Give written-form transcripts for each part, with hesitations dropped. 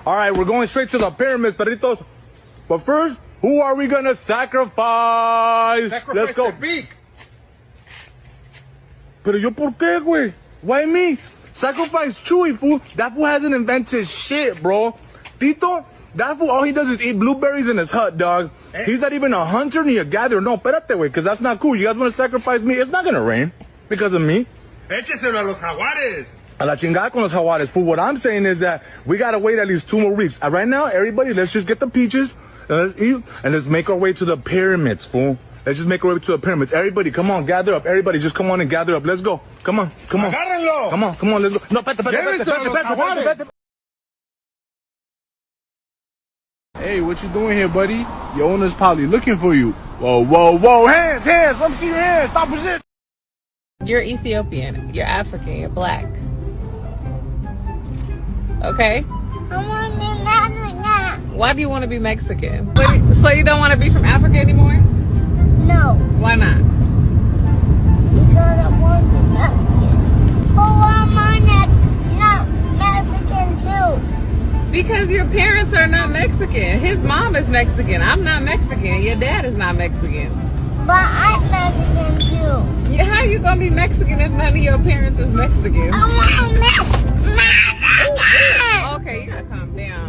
All right, we're going straight to the pyramids, perritos. But first, who are we gonna sacrifice? Let's go. The beak. Pero yo por qué, güey? Why me? Sacrifice Chewy, fool. That fool hasn't invented shit, bro. Tito, that fool, all he does is eat blueberries in his hut, dog. He's not even a hunter ni a gatherer. No, espérate, güey, because that's not cool. You guys want to sacrifice me? It's not gonna rain because of me. Écheselo a los jaguares. A la chingada con los jaguares, fool. What I'm saying is that we gotta wait at least 2 more weeks. Right now, everybody, let's just get the peaches, and let's eat, and let's make our way to the pyramids, fool. Let's just make our way to the pyramids. Everybody, come on, gather up. Everybody, just come on and gather up. Let's go. Come on, come on. Agárrenlo. Come on, let's go. No, espérate. Hey, what you doing here, buddy? Your owner's probably looking for you. Whoa. Hands. Let me see your hands. Stop resisting. You're Ethiopian. You're African. You're black. Okay? I want to be Mexican. Why do you want to be Mexican? So you don't want to be from Africa anymore? No, Why not? because I want to be Mexican. But why am I not Mexican too? Because your parents are not Mexican. His mom is Mexican. I'm not Mexican. Your dad is not Mexican. But I'm Mexican too. How you gonna be Mexican if none of your parents is Mexican? I want to be Mexican. Okay, you gotta calm down.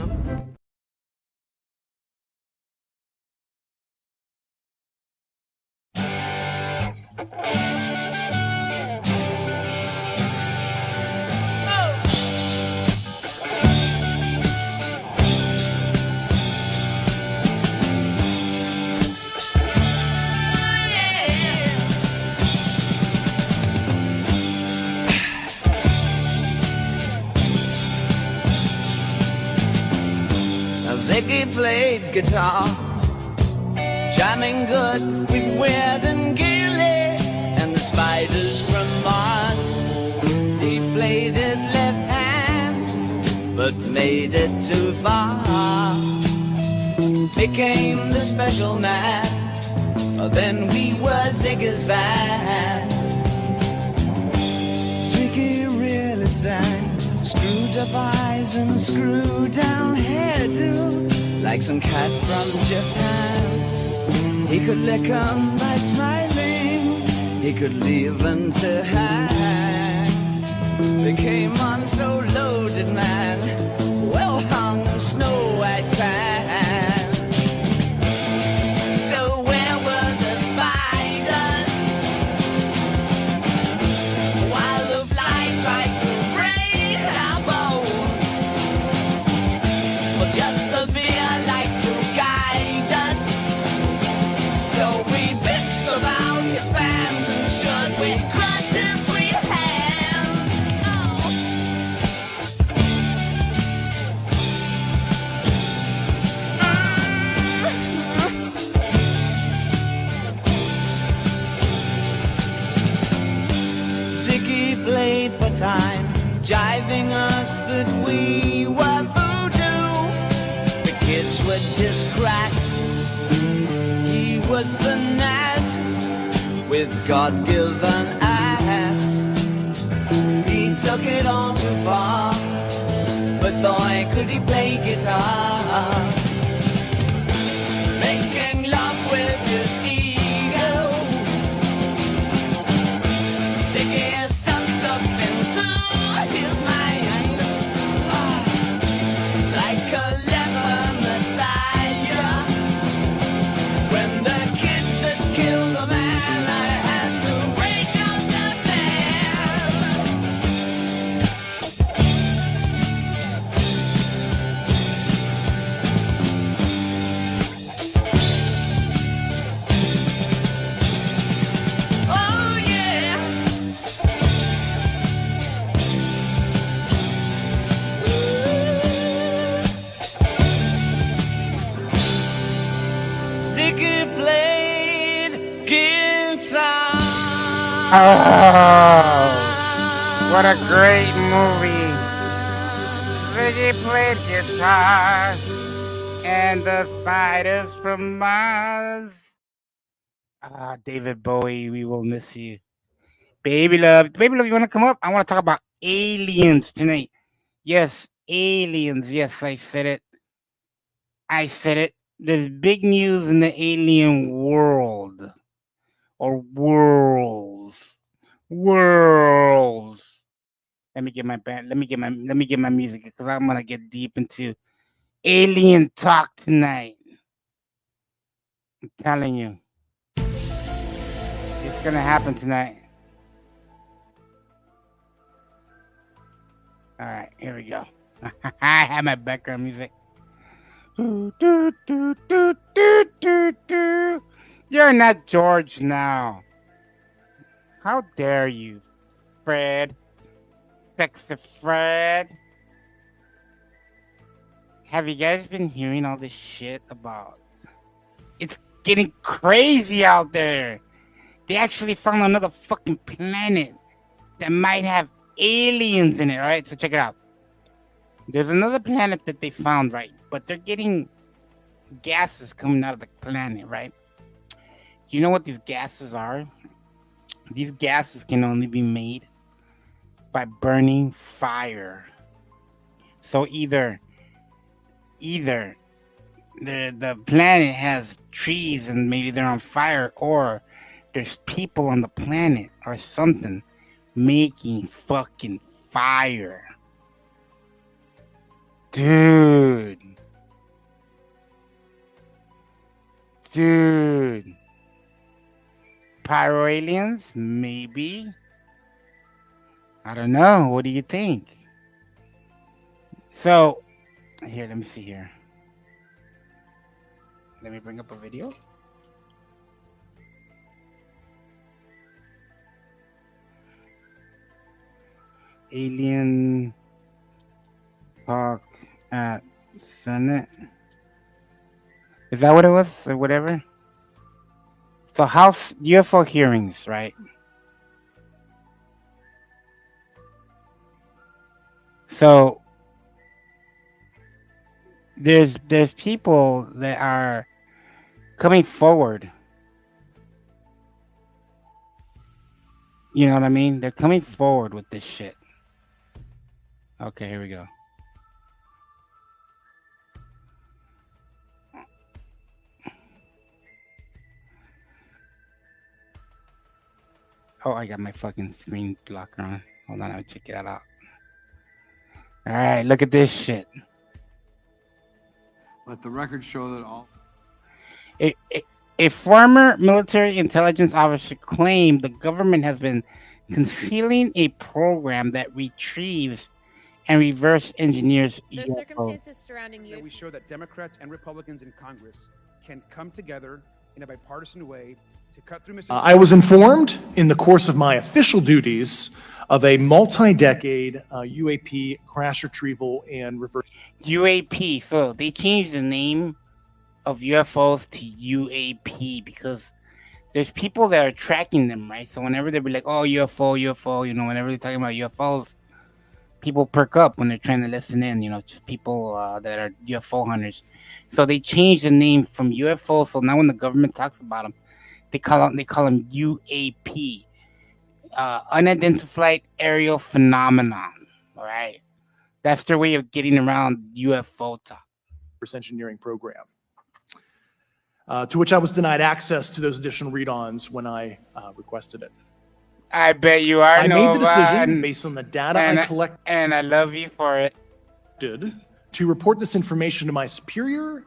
Ziggy played guitar, jamming good with Weird and Gilly and the Spiders from Mars. He played it left hand, but made it too far. Became the special man, then we were Ziggy's band. Ziggy really sang, screwed up eyes and screwed down hairdo, like some cat from Japan. He could lick 'em by smiling, he could leave them to hang. They came on so loaded, man, well hung in snow white tan. So where were the spiders while the fly tried to break our bones? Well, just the beer like to guide us, so we bitched about his fans and should we crush his sweet hands. Oh. Ziggy played for time, jiving us that we were voodoo. The kids were just crass, he was the Nas with God-given ass. He took it all too far, but boy could he play guitar. Making love with his ego, Ziggy sucked up into his mind, like a leper messiah. When the kids had killed the man, I had to break out the oh yeah. Ziggy played guitar. Oh, what a great movie. Ziggy played guitar and the Spiders from Mars. David Bowie, we will miss you. Baby Love, you want to come up? I want to talk about aliens tonight. Yes, aliens. Yes, I said it. I said it. There's big news in the alien world. Or worlds. Worlds. Let me get my band. Let me get my music because I'm gonna get deep into alien talk tonight. I'm telling you. It's gonna happen tonight. All right, here we go. I have my background music. You're not George now. How dare you, Fred? Sexy Fred. Have you guys been hearing all this shit about? It's getting crazy out there. They actually found another fucking planet that might have aliens in it, right? So check it out. There's another planet that they found, right? But they're getting gases coming out of the planet, right? You know what these gases are? These gases can only be made by burning fire. So either the planet has trees and maybe they're on fire, or there's people on the planet or something making fucking fire. Dude. Pyro aliens? Maybe. I don't know. What do you think? So, here, let me see here. Let me bring up a video. Alien talk at Senate. Is that what it was? Or whatever? So House UFO hearings, right? So there's people that are coming forward. You know what I mean? They're coming forward with this shit. Okay, here we go. Oh, I got my fucking screen blocker on. Hold on, I'll check that out. All right, look at this shit. Let the record show that all... A former military intelligence officer claimed the government has been concealing a program that retrieves and reverse engineers The UFO. circumstances surrounding you. We show that Democrats and Republicans in Congress can come together in a bipartisan way to cut through I was informed in the course of my official duties of a multi-decade UAP crash retrieval and reverse. UAP. So they changed the name of UFOs to UAP because there's people that are tracking them, right? So whenever they be like, oh, UFO, you know, whenever they're talking about UFOs, people perk up when they're trying to listen in, you know, just people that are UFO hunters. So they changed the name from UFO. So now when the government talks about them, they call them UAP, unidentified aerial phenomenon. All right, that's their way of getting around UFO talk. Engineering program, to which I was denied access to those additional read-ons when I requested it. I bet you are. I made the decision based on the data I collected, and I love you for it. To report this information to my superiors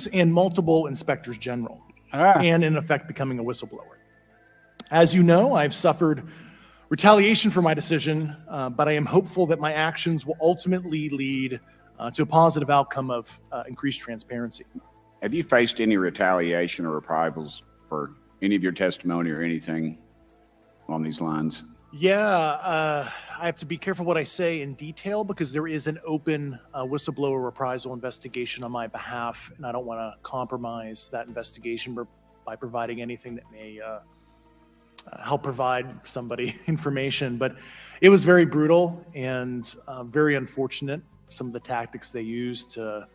and multiple inspectors general. And in effect becoming a whistleblower. As you know, I've suffered retaliation for my decision, but I am hopeful that my actions will ultimately lead to a positive outcome of increased transparency. Have you faced any retaliation or reprisals for any of your testimony or anything on these lines? Yeah, I have to be careful what I say in detail because there is an open whistleblower reprisal investigation on my behalf, and I don't want to compromise that investigation by providing anything that may help provide somebody information. But it was very brutal and very unfortunate, some of the tactics they used to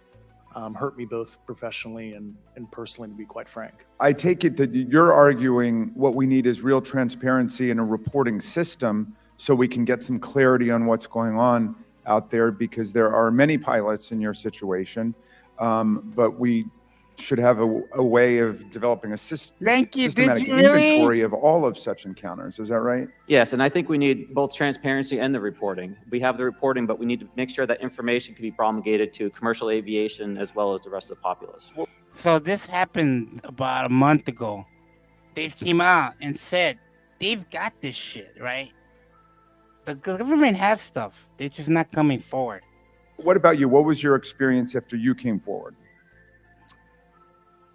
hurt me both professionally and personally, to be quite frank. I take it that you're arguing what we need is real transparency and a reporting system so we can get some clarity on what's going on. out there, because there are many pilots in your situation, but we should have a way of developing a Thank you. Did systematic you really? inventory of all of such encounters. Is that right? Yes, and I think we need both transparency and the reporting. We have the reporting, but we need to make sure that information can be promulgated to commercial aviation as well as the rest of the populace. So this happened about a month ago. They came out and said they've got this shit, right? The government has stuff. They're just not coming forward. What about you? What was your experience after you came forward?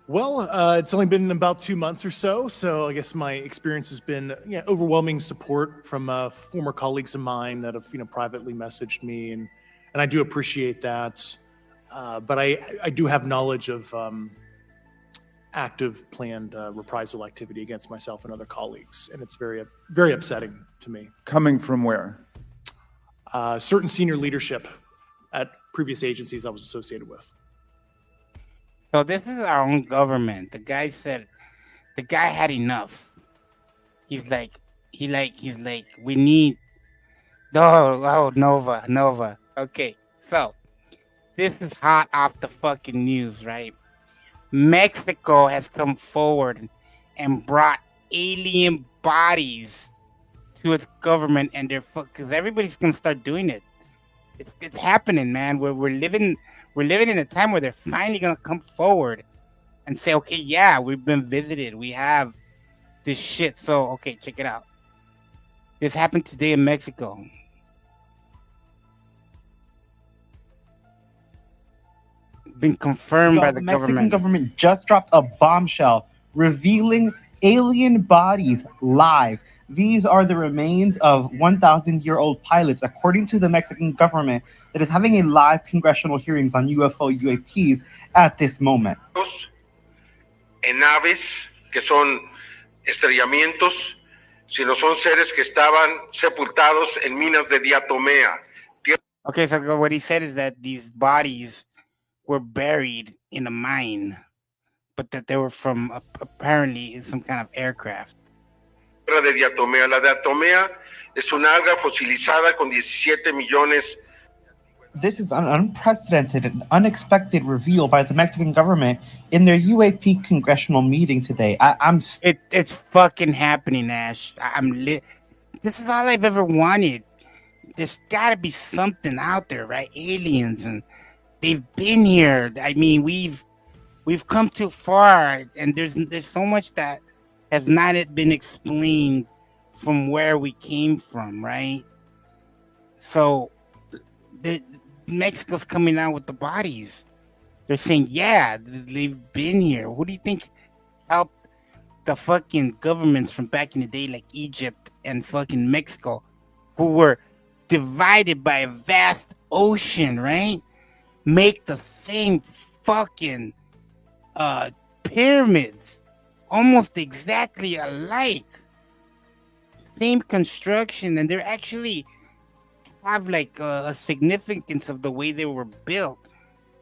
Well, it's only been about 2 months or so. So I guess my experience has been overwhelming support from former colleagues of mine that have privately messaged me, and I do appreciate that. But I do have knowledge of active planned reprisal activity against myself and other colleagues, and it's very, very upsetting to me. Coming from where? Certain senior leadership at previous agencies I was associated with. So this is our own government. The guy said, the guy had enough. He's like, we need. Oh, Nova. Okay, so this is hot off the fucking news, right? Mexico has come forward and brought alien bodies to its government, and they're because everybody's gonna start doing it. It's happening, man. We're living in a time where they're finally gonna come forward and say, okay, yeah, we've been visited. We have this shit. So okay, check it out. This happened today in Mexico. Been confirmed by the Mexican government just dropped a bombshell revealing alien bodies live. These are the remains of 1,000-year-old pilots, according to the Mexican government, that is having a live congressional hearings on UAPs at this moment. En naves que son estrellamientos, sino son seres que estaban sepultados en minas de diatomea. Okay, so what he said is that these bodies were buried in a mine, but that they were from apparently some kind of aircraft. De diatomea. La diatomea es una alga fosilizada con 17 millones. This is an unprecedented and unexpected reveal by the Mexican government in their UAP congressional meeting today. It's fucking happening, Ash. This is all I've ever wanted. There's gotta be something out there, right? Aliens, and they've been here. I mean, we've come too far, and there's so much that has not been explained from where we came from, right? So Mexico's coming out with the bodies. They're saying, yeah, they've been here. Who do you think helped the fucking governments from back in the day, like Egypt and fucking Mexico, who were divided by a vast ocean, right? Make the same fucking pyramids, almost exactly alike, same construction, and they're actually have like a significance of the way they were built.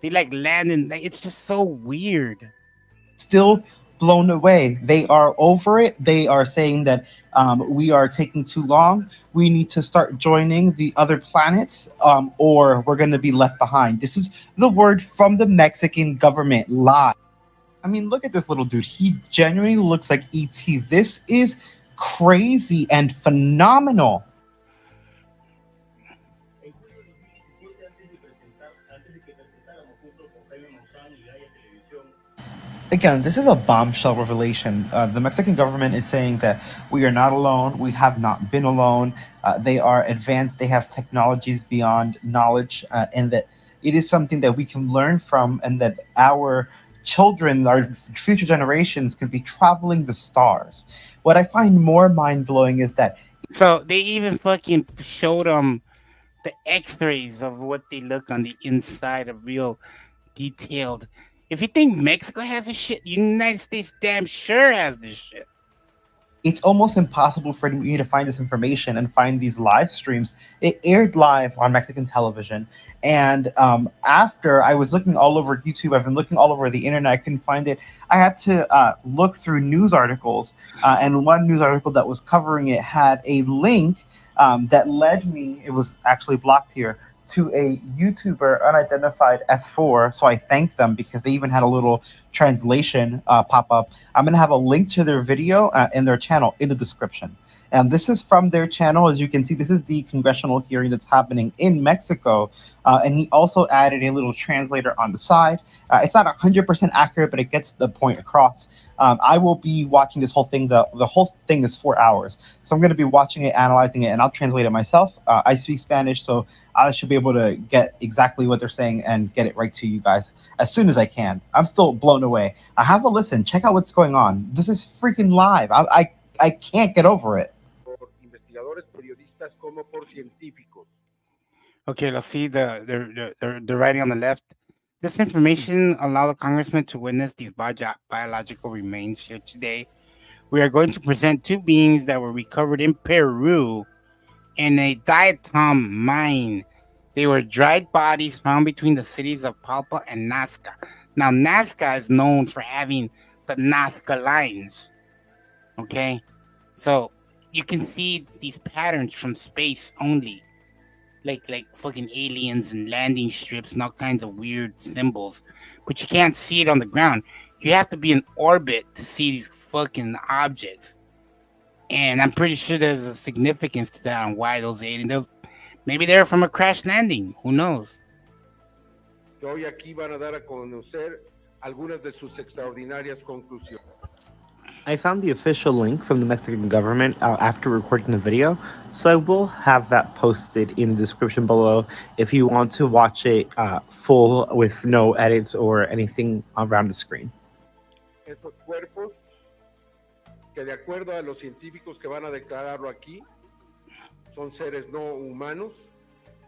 They like land in, it's just so weird. Still blown away. They are over it. They are saying that we are taking too long. We need to start joining the other planets, or we're going to be left behind. This is the word from the Mexican government live. I mean, look at this little dude. He genuinely looks like E.T. This is crazy and phenomenal. Again, this is a bombshell revelation. The Mexican government is saying that we are not alone. We have not been alone. They are advanced. They have technologies beyond knowledge, and that it is something that we can learn from, and that our children, our future generations, can be traveling the stars. What I find more mind-blowing is that... So they even fucking showed them the x-rays of what they look on the inside of real detailed. If you think Mexico has this shit, United States damn sure has this shit. It's almost impossible for me to find this information and find these live streams. It aired live on Mexican television. And after I was looking all over YouTube, I've been looking all over the internet, I couldn't find it. I had to look through news articles. And one news article that was covering it had a link that led me, it was actually blocked here, to a YouTuber unidentified S4. So I thank them because they even had a little translation pop up. I'm going to have a link to their video and their channel in the description. And this is from their channel. As you can see, this is the congressional hearing that's happening in Mexico. And he also added a little translator on the side. It's not 100% accurate, but it gets the point across. I will be watching this whole thing. The whole thing is 4 hours. So I'm going to be watching it, analyzing it, and I'll translate it myself. I speak Spanish, so I should be able to get exactly what they're saying and get it right to you guys as soon as I can. I'm still blown away. Have a listen. Check out what's going on. This is freaking live. I can't get over it. Investigadores, periodistas, como por científicos. Okay, let's see the writing on the left. This information allowed the congressman to witness these biological remains here today. We are going to present 2 beings that were recovered in Peru in a diatom mine. They were dried bodies found between the cities of Palpa and Nazca. Now, Nazca is known for having the Nazca lines. Okay, so you can see these patterns from space only. Like fucking aliens and landing strips and all kinds of weird symbols. But you can't see it on the ground. You have to be in orbit to see these fucking objects. And I'm pretty sure there's a significance to that on why those aliens... Maybe they're from a crash landing. Who knows? Hoy aquí van a dar a conocer algunas de sus extraordinarias conclusiones. I found the official link from the Mexican government after recording the video, so I will have that posted in the description below if you want to watch it full with no edits or anything around the screen. Esos cuerpos, que de acuerdo a los científicos que van a declararlo aquí, son seres no humanos,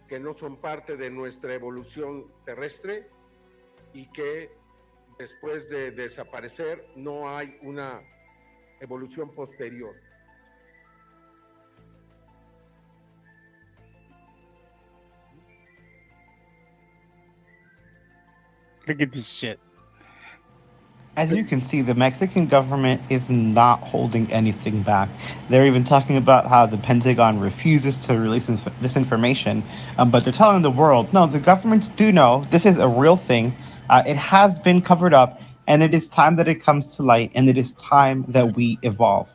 que no son parte de nuestra evolución terrestre y que después de desaparecer no hay una evolución posterior. Look at this shit. As you can see, the Mexican government is not holding anything back. They're even talking about how the Pentagon refuses to release this information, but they're telling the world, no, the governments do know this is a real thing. It has been covered up, and it is time that it comes to light, and it is time that we evolve.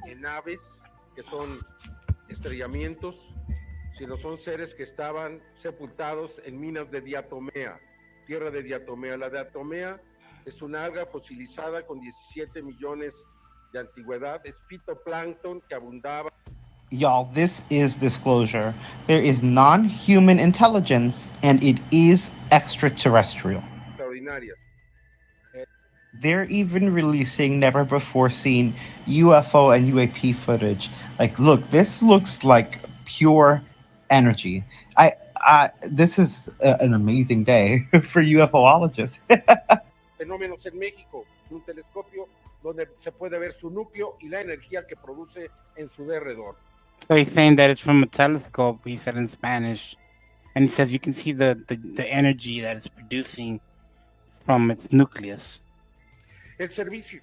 En naves que son estrellamientos, sino son seres que estaban sepultados en minas de diatomea, tierra de diatomea. La diatomea es una alga fosilizada con 17 millones de antigüedad, es fitoplancton que abundaba. Y'all, this is disclosure. There is non-human intelligence, and it is extraterrestrial. Extraordinarias. They're even releasing never-before-seen UFO and UAP footage. Like, look, this looks like pure energy. This is an amazing day for UFOologists. Fenómenos en México, un telescopio donde se puede ver su núcleo y la energía que produce en su derredor. So he's saying that it's from a telescope, he said in Spanish. And he says you can see the energy that it's producing from its nucleus. El servicio,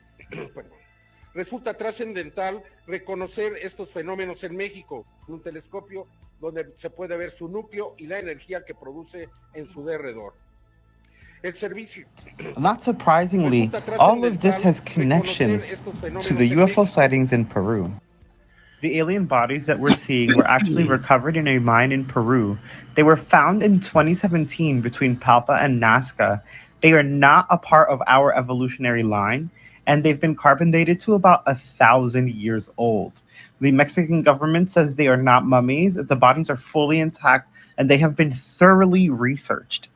resulta trascendental reconocer estos fenómenos en México, un telescopio donde se puede ver su núcleo y la energía que produce en su derredor. El servicio. Not surprisingly, all of this has connections to the UFO sightings in Peru. The alien bodies that we're seeing were actually recovered in a mine in Peru. They were found in 2017 between Palpa and Nazca. They are not a part of our evolutionary line, and they've been carbon dated to about 1,000 years old. The Mexican government says they are not mummies, the bodies are fully intact, and they have been thoroughly researched.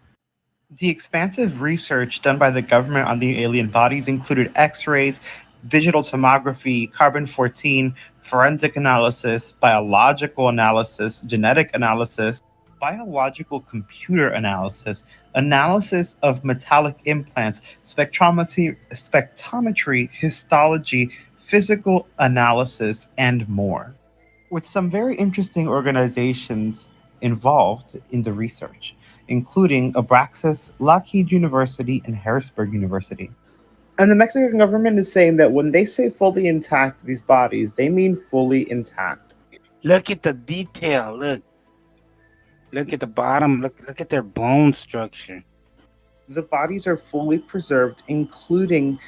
The expansive research done by the government on the alien bodies included X-rays, digital tomography, carbon-14, forensic analysis, biological analysis, genetic analysis, biological computer analysis, analysis of metallic implants, spectrometry, histology, physical analysis, and more. With some very interesting organizations involved in the research, including Abraxas, Lockheed University, and Harrisburg University. And the Mexican government is saying that when they say fully intact, these bodies, they mean fully intact. Look at the detail, look. Look at the bottom. Look at their bone structure. The bodies are fully preserved, including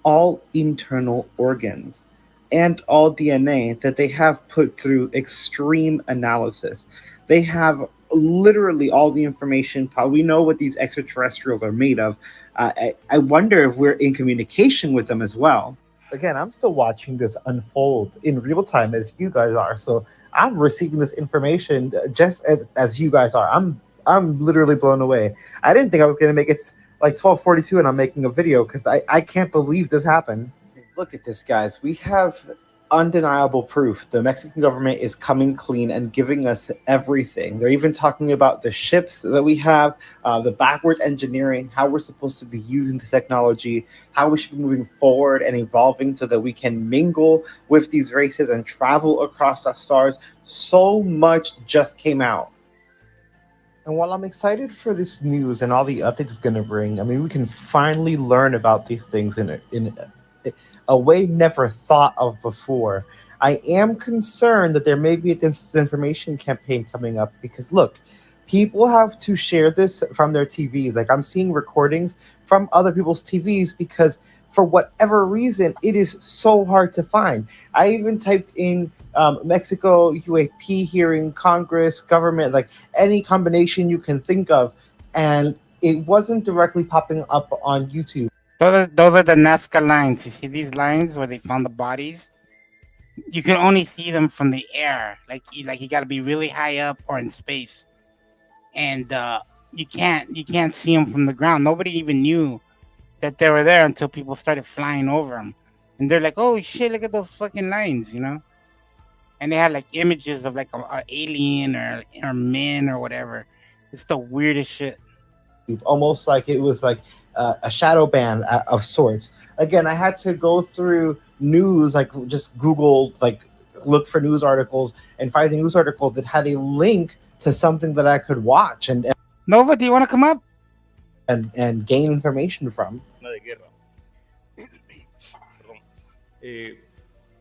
all internal organs and all DNA that they have put through extreme analysis. They have literally all the information. We know what these extraterrestrials are made of. I wonder if we're in communication with them as well. Again, I'm still watching this unfold in real time as you guys are. So I'm receiving this information just as you guys are. I'm literally blown away. I didn't think I was going to make it like 12:42 and I'm making a video because I can't believe this happened. Look at this, guys. We have undeniable proof. The Mexican government is coming clean and giving us everything. They're even talking about the ships that we have, the backwards engineering, how we're supposed to be using the technology, how we should be moving forward and evolving so that we can mingle with these races and travel across the stars. So much just came out. And while I'm excited for this news and all the updates it's going to bring, I mean, we can finally learn about these things in a way never thought of before. I am concerned that there may be a disinformation campaign coming up because, look, people have to share this from their TVs. Like, I'm seeing recordings from other people's TVs because for whatever reason, it is so hard to find. I even typed in Mexico, UAP hearing, Congress, government, like any combination you can think of, and it wasn't directly popping up on YouTube. Those are the Nazca lines. You see these lines where they found the bodies? You can only see them from the air. Like you got to be really high up or in space, and you can't see them from the ground. Nobody even knew that they were there until people started flying over them, and they're like, "Oh shit! Look at those fucking lines," you know. And they had like images of like an alien or men or whatever. It's the weirdest shit. Almost like it was like a shadow ban of sorts. Again, I had to go through news, like just Google, like look for news articles and find the news article that had a link to something that I could watch and Nova, do you want to come up? And gain information from. De guerra. Perdón.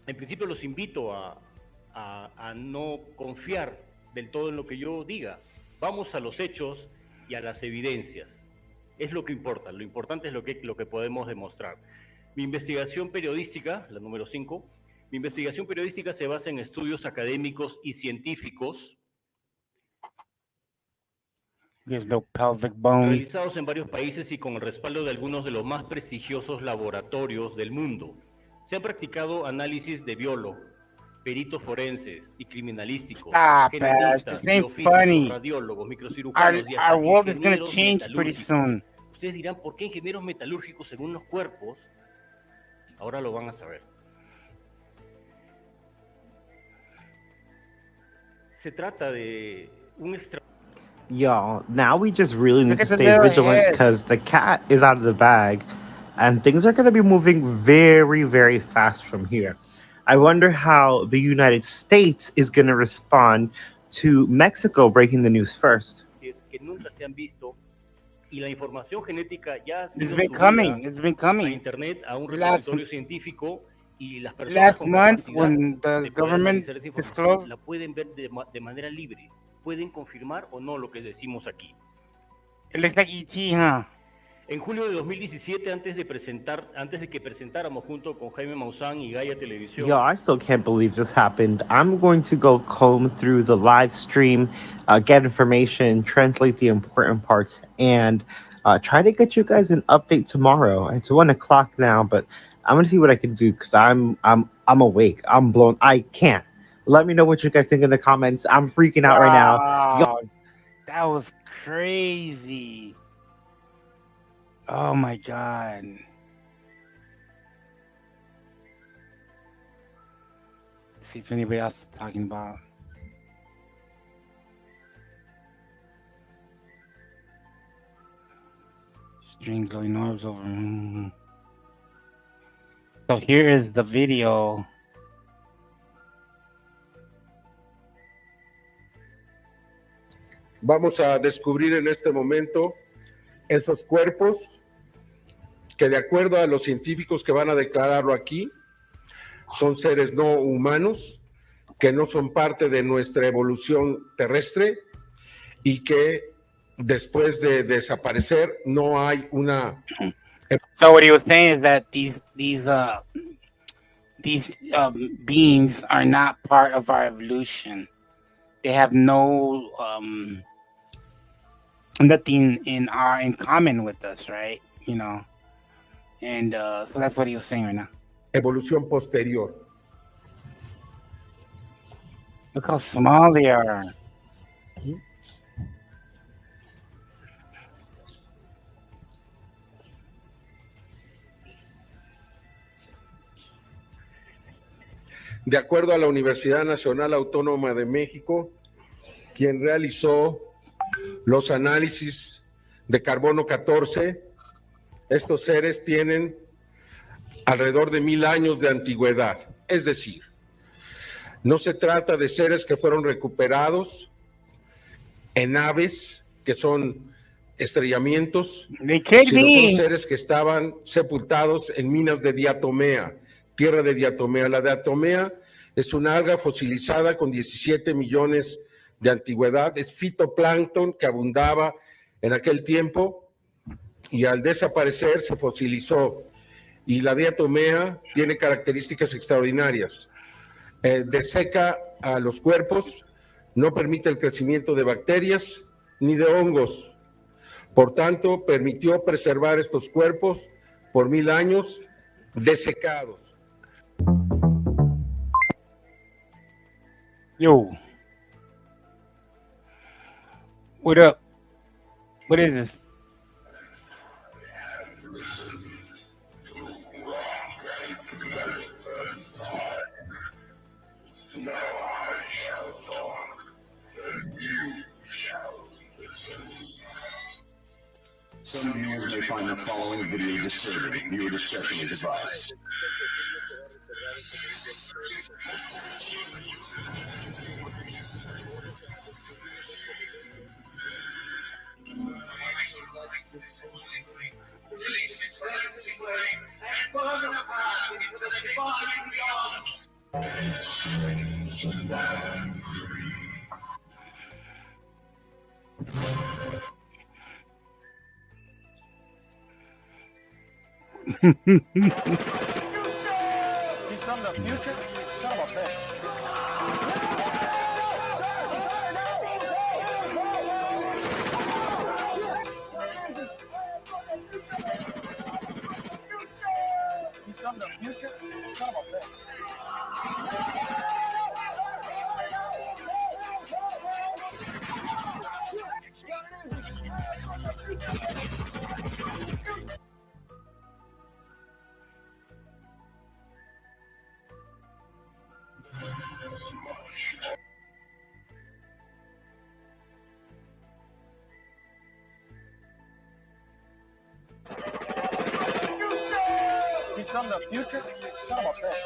En principio los invito a no confiar del todo en lo que yo diga. Vamos a los hechos y a las evidencias. Es lo que importa. Lo importante es lo que podemos demostrar. Mi investigación periodística, la número 5, mi investigación periodística se basa en estudios académicos y científicos realizados en varios países y con el respaldo de algunos de los más prestigiosos laboratorios del mundo. Se han practicado análisis de biólogos, peritos forenses y criminalísticos, genetistas, biofísicos, radiólogos, microcirujanos y hasta our world is going to ingenieros change pretty soon. Ustedes dirán, ¿por qué ingenieros metalúrgicos en unos cuerpos? Ahora lo van a saber. Se trata de un Y'all, now we just really need Look to at the stay little vigilant heads. because the cat is out of the bag and things are going to be moving very, very fast from here. I wonder how the United States is going to respond to Mexico breaking the news first. que nunca se han visto y la información genética ya ha sido It's been subida coming. It's been a coming. internet, a un Last- repositorio científico y las personas Last con month, capacidad when the de poder government analizar esa información, disclosed- la pueden ver de manera libre, pueden confirmar o no lo que decimos aquí. It looks like ET, huh? En julio de 2017, antes de que presentáramos junto con Jaime Maussan y Gaia Televisión, Yo, I still can't believe this happened. I'm going to go comb through the live stream, get information, translate the important parts, and try to get you guys an update tomorrow. It's 1 o'clock now, but I'm gonna see what I can do because I'm awake. I'm blown. I can't. Let me know what you guys think in the comments. I'm freaking out right now. Wow, that was crazy. Oh my god. See if anybody else is talking about. String glowing orbs over. So here is the video. Vamos a descubrir en este momento esos cuerpos que, de acuerdo a los científicos que van a declararlo aquí, son seres no humanos, que no son parte de nuestra evolución terrestre y que después de desaparecer no hay una... So what he was saying is that these beings are not part of our evolution. They have no nothing in common with us, right? You know, and so that's what he was saying right now. Evolución posterior. Look how small they are. De acuerdo a la Universidad Nacional Autónoma de México, quien realizó los análisis de carbono 14, estos seres tienen alrededor de 1000 años de antigüedad. Es decir, no se trata de seres que fueron recuperados en naves que son estrellamientos, sino son seres que estaban sepultados en minas de diatomea, tierra de diatomea. La diatomea es una alga fosilizada con 17 millones de antigüedad, es fitoplancton que abundaba en aquel tiempo y al desaparecer se fosilizó. Y la diatomea tiene características extraordinarias. Deseca a los cuerpos, no permite el crecimiento de bacterias ni de hongos. Por tanto, permitió preservar estos cuerpos por 1000 años desecados. Yo, what up? What is this? Some viewers may find the following video disturbing. Viewer discretion is advised. He's from the future? Son of a bitch. He's from the future? Son of a bitch. He's from the future? Son of a bitch.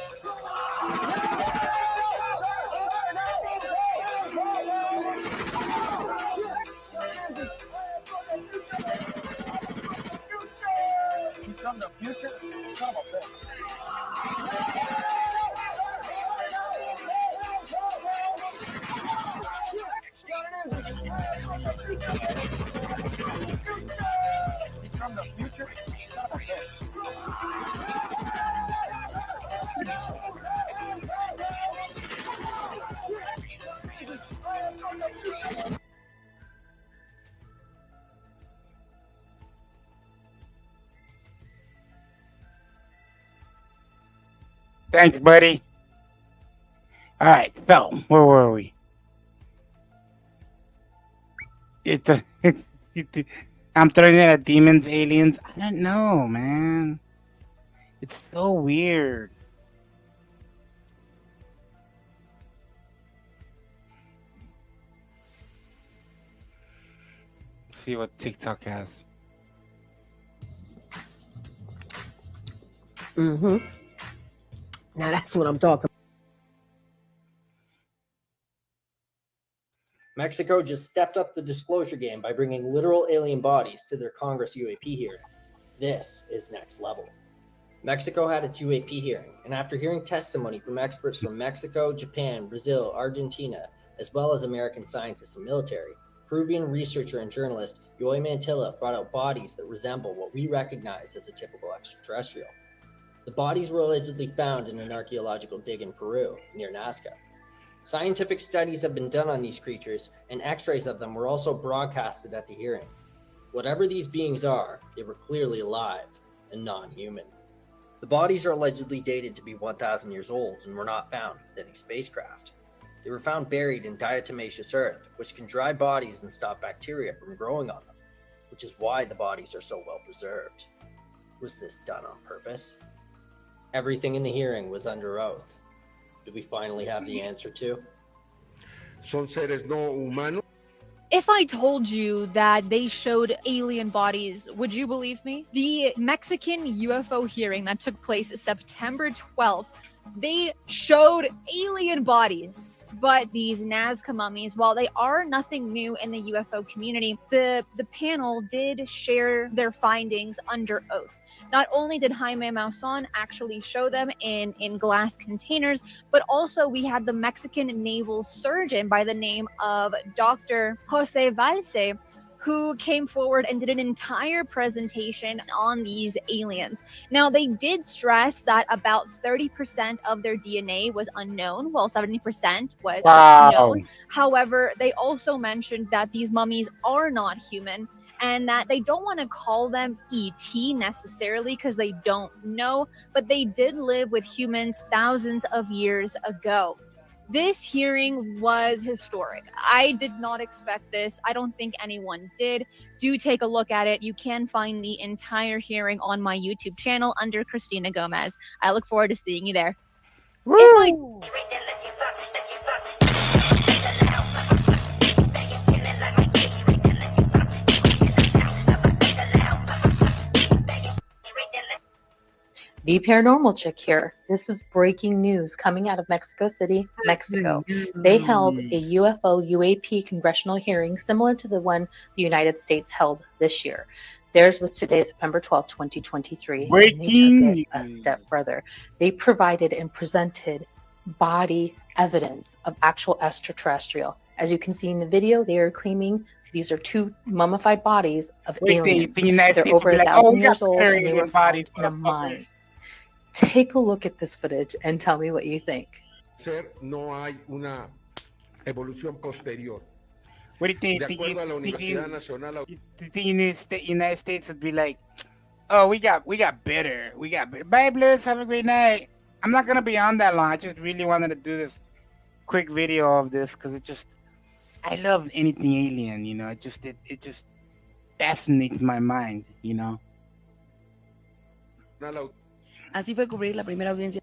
He's from the future? Son of a bitch. He's from the future? Son of a bitch. Thanks, buddy. All right, so where were we? I'm throwing it at demons, aliens. I don't know, man. It's so weird. Let's see what TikTok has. Mm-hmm. Now that's what I'm talking about. Mexico just stepped up the disclosure game by bringing literal alien bodies to their Congress UAP hearing. This is next level. Mexico had its UAP hearing, and after hearing testimony from experts from Mexico, Japan, Brazil, Argentina, as well as American scientists and military, Peruvian researcher and journalist Yoy Mantilla brought out bodies that resemble what we recognize as a typical extraterrestrial. The bodies were allegedly found in an archaeological dig in Peru, near Nazca. Scientific studies have been done on these creatures, and x-rays of them were also broadcasted at the hearing. Whatever these beings are, they were clearly alive and non-human. The bodies are allegedly dated to be 1,000 years old and were not found with any spacecraft. They were found buried in diatomaceous earth, which can dry bodies and stop bacteria from growing on them, which is why the bodies are so well preserved. Was this done on purpose? Everything in the hearing was under oath. Do we finally have the answer to? Son seres no humanos. If I told you that they showed alien bodies, would you believe me? The Mexican UFO hearing that took place September 12th, they showed alien bodies. But these Nazca mummies, while they are nothing new in the UFO community, the panel did share their findings under oath. Not only did Jaime Maussan actually show them in glass containers, but also we had the Mexican naval surgeon by the name of Dr. Jose Valse, who came forward and did an entire presentation on these aliens. Now, they did stress that about 30% of their DNA was unknown, while 70% was known. However, they also mentioned that these mummies are not human, and that they don't want to call them ET necessarily because they don't know, but they did live with humans thousands of years ago. This hearing was historic. I did not expect this. I don't think anyone did. Do take a look at it. You can find the entire hearing on my YouTube channel under Christina Gomez. I look forward to seeing you there. Woo! The Paranormal Chick here. This is breaking news coming out of Mexico City, Mexico. They held a UFO UAP congressional hearing similar to the one the United States held this year. Theirs was today, September 12th, 2023. Breaking and they took it a step further. They provided and presented body evidence of actual extraterrestrial. As you can see in the video, they are claiming these are two mummified bodies of aliens. They're over 1,000 years old and they were found in a mine. Take a look at this footage and tell me what you think. No hay una evolución posterior. What do you think? De acuerdo a la Universidad Nacional. The United States would be like, oh, we got better. We got better. Bye, Blues. Have a great night. I'm not gonna be on that long. I just really wanted to do this quick video of this because I love anything alien. You know, it just fascinates my mind. You know. Así fue cubrir la primera audiencia.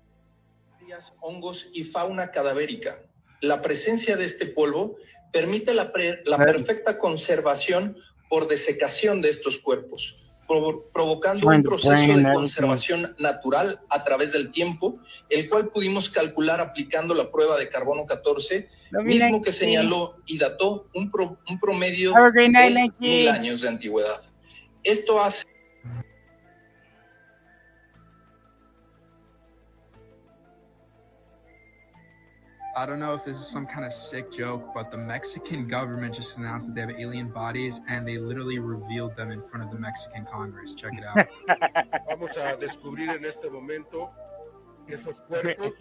Hongos y fauna cadavérica. La presencia de este polvo permite la perfecta conservación por desecación de estos cuerpos, provocando un proceso de conservación natural a través del tiempo, el cual pudimos calcular aplicando la prueba de carbono 14, mismo que señaló y dató un promedio de 1000 años de antigüedad. Esto hace I don't know if this is some kind of sick joke, but the Mexican government just announced that they have alien bodies and they literally revealed them in front of the Mexican Congress. Check it out. Vamos a descubrir en este momento esos cuerpos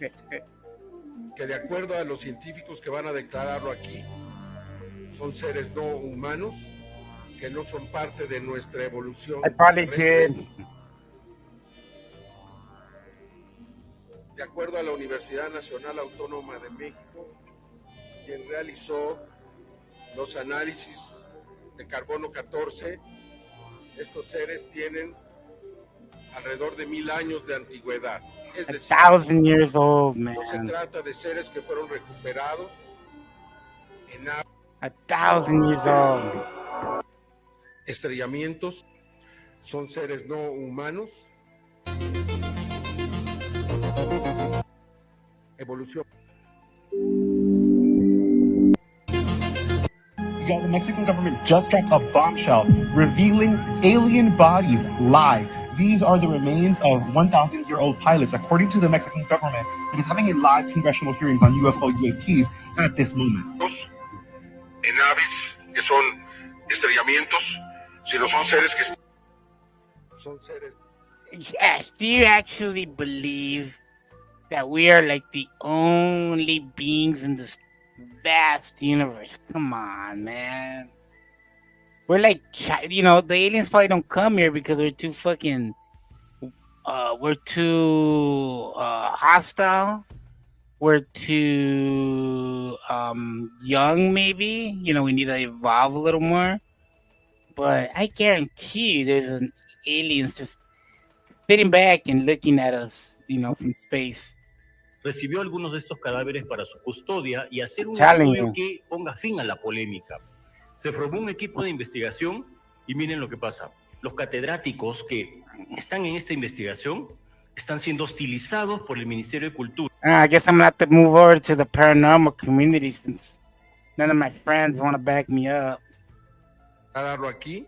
que, de acuerdo a los científicos que van a declararlo aquí, son seres no humanos que no son parte de nuestra evolución. I probably did. De acuerdo a la Universidad Nacional Autónoma de México, quien realizó los análisis de carbono 14, estos seres tienen alrededor de 1000 años de antigüedad. Es decir, 1,000 years old, man. No se trata de seres que fueron recuperados en 1,000 years old. Estrellamientos, son seres no humanos. Evolución. Yeah, the Mexican government just dropped a bombshell revealing alien bodies live. These are the remains of 1,000-year-old pilots, according to the Mexican government, that is having a live congressional hearings on UFO UAPs at this moment. En aves que son estrellamientos, sino son seres que son seres. Yes, do you actually believe that we are like the only beings in this vast universe? Come on, man. We're like, the aliens probably don't come here because we're too fucking, we're too hostile. We're too young, maybe. We need to evolve a little more. But I guarantee you there's an aliens just sitting back and looking at us, from space. Recibió algunos de estos cadáveres para su custodia y hacer un Telling estudio you. que ponga fin a la polémica. Se formó un equipo de investigación y miren lo que pasa. Los catedráticos que están en esta investigación están siendo hostilizados por el Ministerio de Cultura. I guess I'm gonna have to move over to the paranormal community since none of my friends want to back me up. A darlo aquí.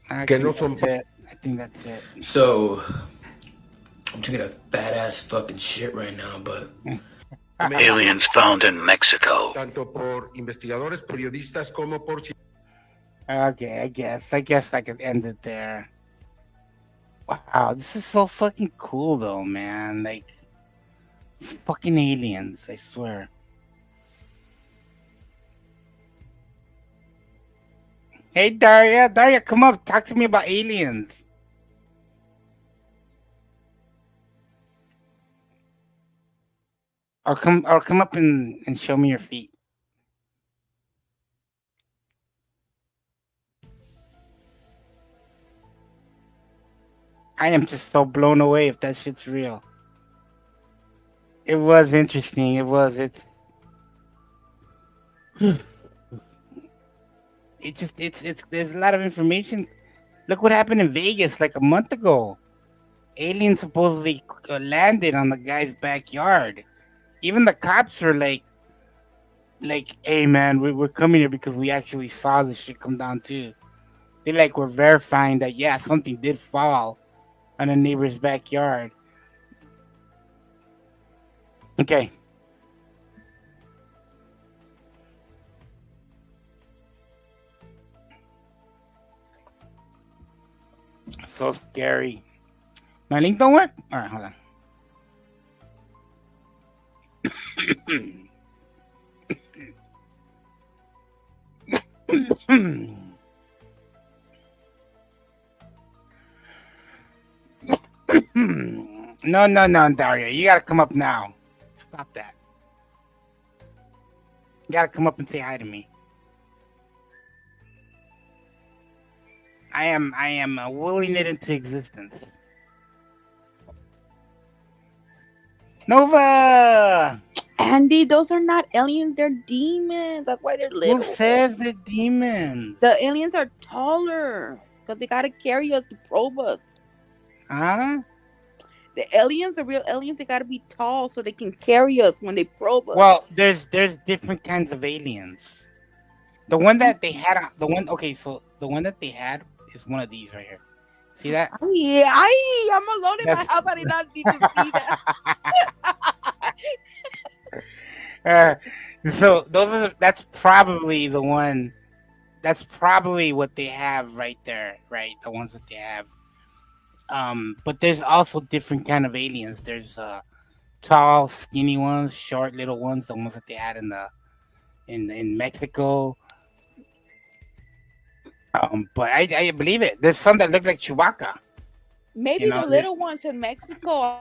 I Que think no son that's it. I think that's it. So, I'm taking a fat ass fucking shit right now, but aliens found in Mexico. Tanto por investigadores, periodistas como por. Okay, I guess I could end it there. Wow, this is so fucking cool though, man. Like, fucking aliens, I swear. Hey, Daria, come up, talk to me about aliens. Or come up and show me your feet. I am just so blown away if that shit's real. It was interesting. It's there's a lot of information. Look what happened in Vegas like a month ago. Aliens supposedly landed on the guy's backyard. Even the cops were like, hey man, we're coming here because we actually saw this shit come down too. They were verifying that something did fall on a neighbor's backyard. Okay. So scary. My link don't work? Alright, hold on. No, Daria. You gotta come up now. Stop that. You gotta come up and say hi to me. I am willing it into existence. Nova! Andy, those are not aliens, they're demons. That's why they're little. Who says they're demons? The aliens are taller because they gotta carry us to probe us. Huh? The aliens, the real aliens, they gotta be tall so they can carry us when they probe us. Well, there's different kinds of aliens. The one that they had, the one that they had is one of these right here. See that? Oh, yeah, I'm alone in my house. I did not need to see that. So that's probably the one. That's probably what they have right there, right? The ones that they have. But there's also different kind of aliens. There's tall, skinny ones, short, little ones. The ones that they had in Mexico. But I believe it. There's some that look like Chewbacca. Maybe the little ones in Mexico.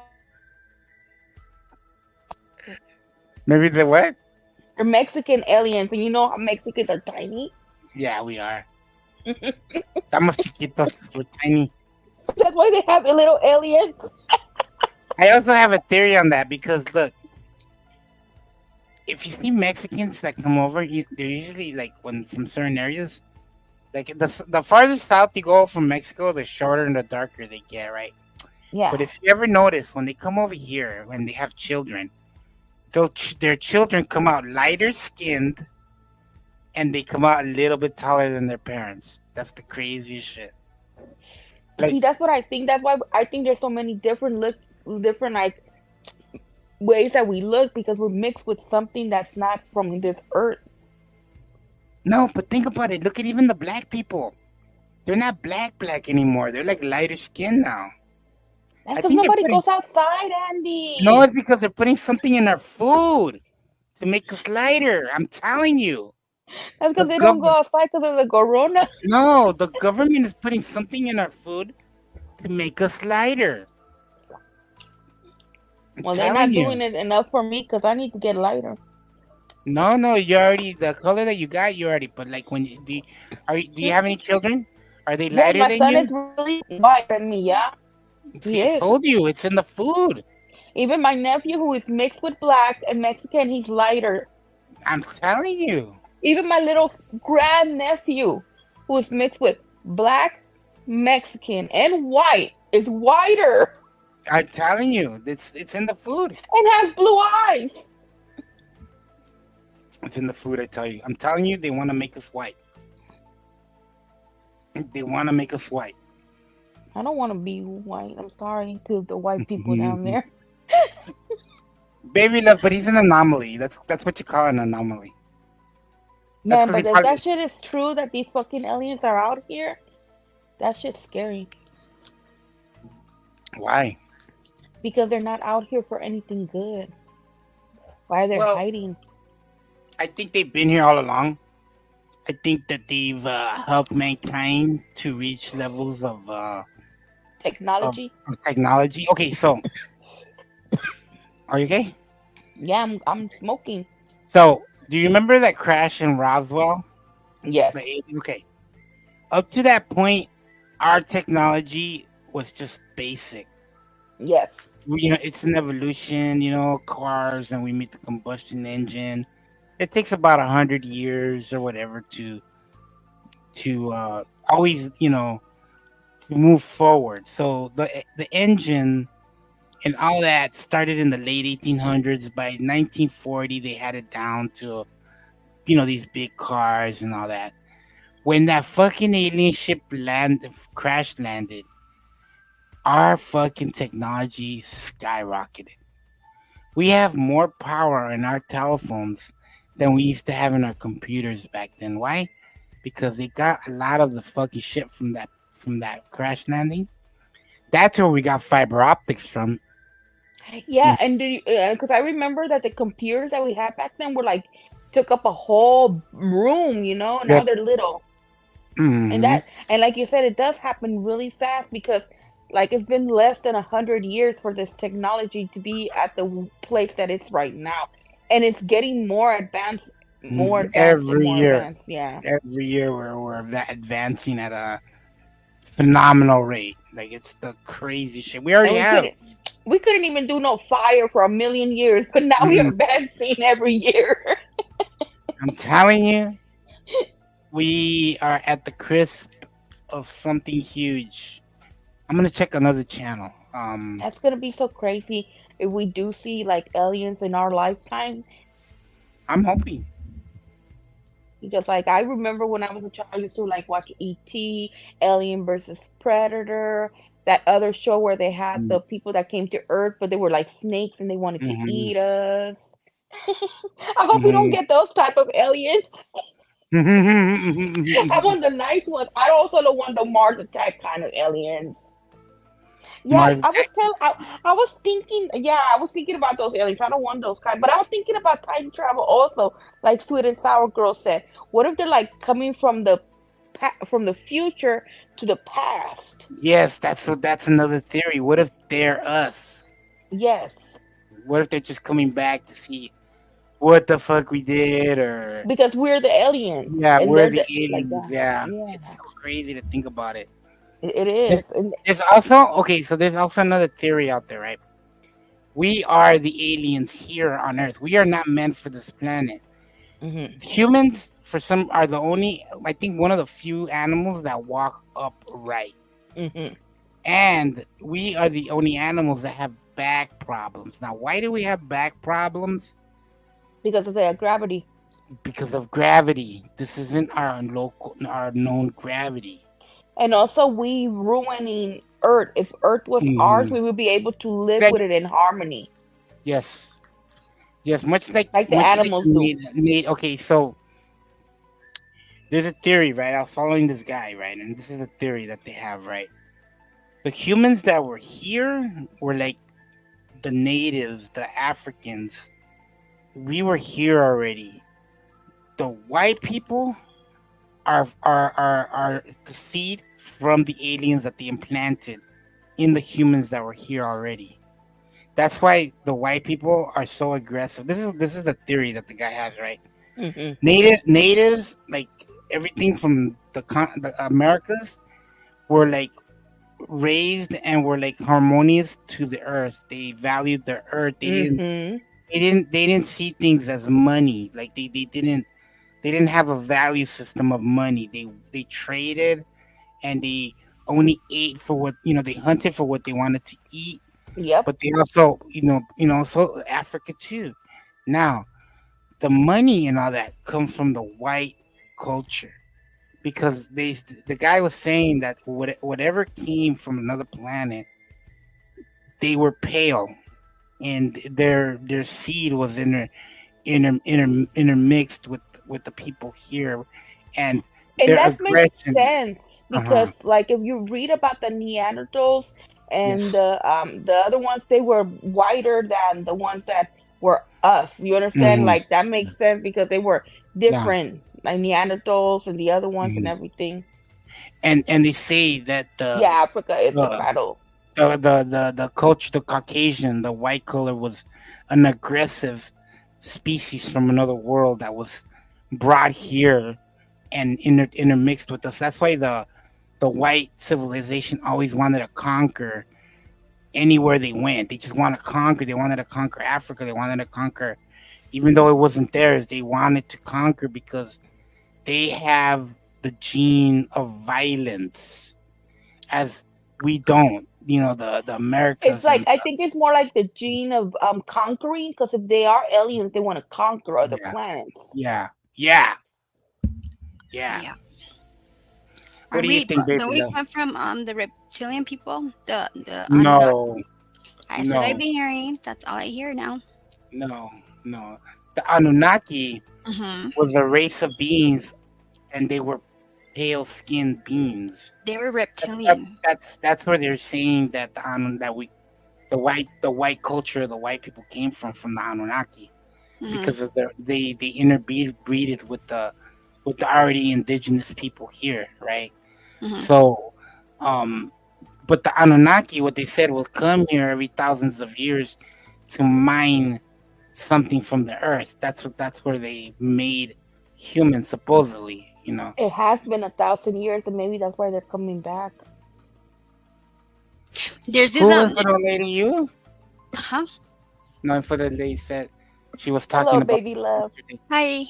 Maybe the what? They're Mexican aliens, and you know how Mexicans are tiny. Yeah, we are. Estamos chiquitos. We're tiny. That's why they have little aliens. I also have a theory on that because look, if you see Mexicans that come over, they're usually from certain areas. Like the farther south you go from Mexico, the shorter and the darker they get, right? Yeah. But if you ever notice, when they come over here, when they have children, their children come out lighter skinned, and they come out a little bit taller than their parents. That's the craziest shit. See, that's what I think. That's why I think there's so many different ways that we look because we're mixed with something that's not from this earth. No, but think about it. Look at even the black people. They're not black anymore. They're like lighter skin now. That's I because think they're nobody putting- goes outside, Andy. No, it's because they're putting something in our food to make us lighter. I'm telling you. That's because the they don't go government- outside because of the corona. No, the government is putting something in our food to make us lighter. Well, they're not doing it enough for me because I need to get lighter. No, you already the color that you got. You already, but like when you do, do you have any children? Are they Yeah, lighter my than son you? is really white than me. Yeah, See, I told you, it's in the food. Even my nephew, who is mixed with black and Mexican, he's lighter. I'm telling you. Even my little grandnephew, who is mixed with black, Mexican, and white, is whiter I'm telling you, it's in the food. and has blue eyes. It's in the food. I tell you. I'm telling you, they want to make us white. They want to make us white. I don't want to be white. I'm sorry to the white people down there. Baby love, but he's an anomaly. That's what you call an anomaly. Man, 'cause but he if probably- that shit is true that these fucking aliens are out here, that shit's scary. Why? Because they're not out here for anything good. Why are they hiding? I think they've been here all along. I think that they've helped mankind to reach levels of Technology? of technology. Okay, so are you okay? Yeah, I'm smoking. So, do you remember that crash in Roswell? Yes. Okay. Up to that point, our technology was just basic. Yes. You know, it's an evolution. You know, cars, and we meet the combustion engine. It takes about 100 years or whatever to always, you know, to move forward. So the engine and all that started in the late 1800s. By 1940, they had it down to, you know, these big cars and all that. When that fucking alien ship crash landed, our fucking technology skyrocketed. We have more power in our telephones than we used to have in our computers back then. Why? Because they got a lot of the fucking shit from that crash landing. That's where we got fiber optics from. Yeah, and because I remember that the computers that we had back then were like took up a whole room, you know. Now Yep. they're little, Mhm. and like you said, it does happen really fast because like it's been less than 100 years for this technology to be at the place that it's right now, and it's getting more advanced, more advanced, and every more year. advanced. Yeah. Every year we're advancing at a phenomenal rate. Like it's the crazy shit. We already have. We couldn't even do no fire for 1,000,000 years, but now we are advancing every year. I'm telling you, we are at the crisp of something huge. I'm gonna check another channel. That's gonna be so crazy if we do see like aliens in our lifetime. I'm hoping. Because like I remember when I was a child, I used to like watch E.T., Alien versus Predator, that other show where they had the people that came to Earth, but they were like snakes and they wanted to eat us. I hope we don't get those type of aliens. I want the nice ones. I also don't want the Mars attack kind of aliens. Yeah, Mars I was thinking about those aliens. I don't want those kind, but I was thinking about time travel also, like Sweet and Sour Girl said. What if they're like coming from the future to the past? Yes, that's another theory. What if they're us? Yes, What if they're just coming back to see what the fuck we did, or because we're the aliens. yeah, and we're they're the aliens. like that. yeah. Yeah. It's so crazy to think about it. It is. There's also there's also another theory out there, right? We are the aliens here on Earth. We are not meant for this planet. Humans, for some, are the only, I think, one of the few animals that walk upright. And we are the only animals that have back problems. Now, why do we have back problems? Because of the gravity. Because of gravity. This isn't our known gravity. And also, we ruining Earth. If Earth was ours, we would be able to live with it in harmony. Yes. Yes, much like the animals do. Okay, so there's a theory, right? I was following this guy, right? And this is a theory that they have, right? The humans that were here were like the natives, the Africans. We were here already. The white people are the seed from the aliens that they implanted in the humans that were here already. That's why the white people are so aggressive. This is the theory that the guy has, right? Natives, like everything from the Americas, were like raised and were like harmonious to the earth. They valued the earth. They didn't see things as money. Like they didn't have a value system of money. They traded, and they only ate for what they hunted for what they wanted to eat. Yep. But they also so Africa too. Now, the money and all that comes from the white culture, because the guy was saying that whatever came from another planet, they were pale, and their seed was intermixed with the people here, and that makes sense because, like, if you read about the Neanderthals and the other ones, they were whiter than the ones that were us. You understand? Like, that makes sense because they were different, like Neanderthals and the other ones and everything. And they say that Africa is a battle. The culture, the Caucasian, the white color was an aggressive species from another world that was brought here and intermixed with us. That's why the white civilization always wanted to conquer anywhere they went. They just want to conquer. They wanted to conquer Africa. They wanted to conquer, even though it wasn't theirs. They wanted to conquer because they have the gene of violence, as we don't. The Americans. It's like, I think it's more like the gene of conquering, because if they are aliens, they want to conquer other planets. Yeah. What do you think, don't we come from the reptilian people? The no. That's what I've been hearing. That's all I hear now. No. The Anunnaki was a race of beings, and they were pale-skinned beings. They were reptilian. That's where they're saying that the white culture, the white people came from the Anunnaki, because of they interbreeded with the already indigenous people here, right? So, but the Anunnaki, what they said, will come here every thousands of years to mine something from the earth. That's where they made humans, supposedly. It has been 1,000 years, and maybe that's why they're coming back. There's this for the lady, you? Huh? No, for the lady said she was talking Hello, about. baby love. Hi.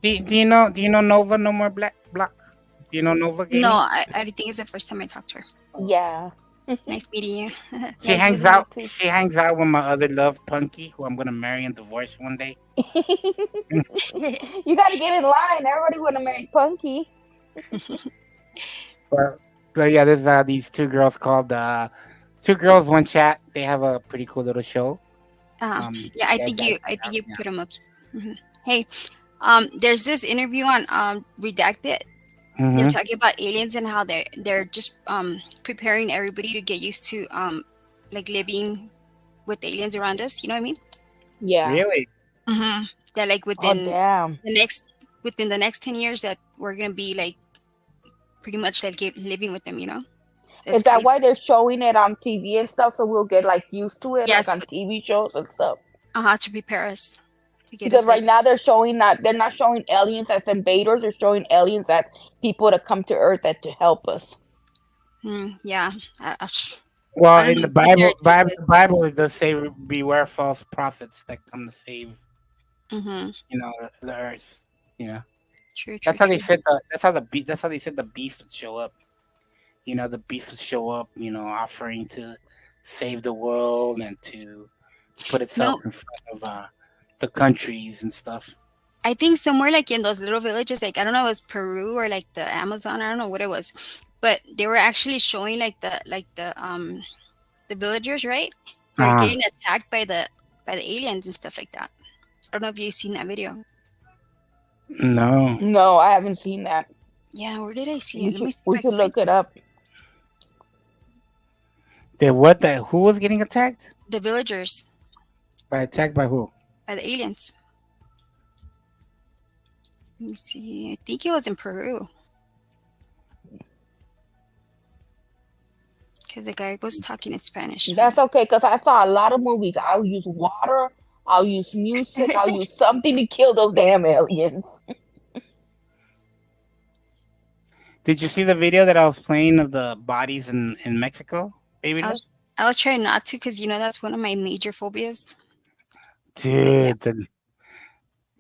Do you know Nova No More Black? Do you know Nova? Game? No, I think it's the first time I talked to her. Yeah. Nice meeting you. She hangs out. She hangs out with my other love, Punky, who I'm gonna marry and divorce one day. You gotta get in line. Everybody want to marry Punky. But yeah, there's these two girls called Two Girls One Chat. They have a pretty cool little show. I think you put them up. Hey, there's this interview on Redacted. They're talking about aliens and how they're just preparing everybody to get used to like living with aliens around us. You know what I mean? Yeah. Really? That like within the next 10 years that we're gonna be like pretty much like living with them. So is that why they're showing it on TV and stuff? So we'll get like used to it, Yes. like on TV shows and stuff. To prepare us. Because right now they're not showing aliens as invaders. They're showing aliens as people to come to Earth and to help us. Yeah. Well, in the Bible, it does say, "Beware false prophets that come to save." The earth. True. That's how they said That's how they said the beast would show up. The beast would show up. Offering to save the world and to put itself in front of the countries and stuff. I think somewhere like in those little villages, like I don't know, it was Peru or like the Amazon. I don't know what it was, but they were actually showing like the villagers, right? Were getting attacked by the aliens and stuff like that. I don't know if you've seen that video. No. No, I haven't seen that. Yeah, where did I see We it? Let me should, see we if I should can look it up. The what? The who was getting attacked? the villagers Attacked by who? by the aliens. Let me see. I think it was in Peru. Because the guy was talking in Spanish. That's okay, because I saw a lot of movies. I'll use water, I'll use music, I'll use something to kill those damn aliens. Did you see the video that I was playing of the bodies in Mexico? Baby, I was trying not to because, that's one of my major phobias. dude,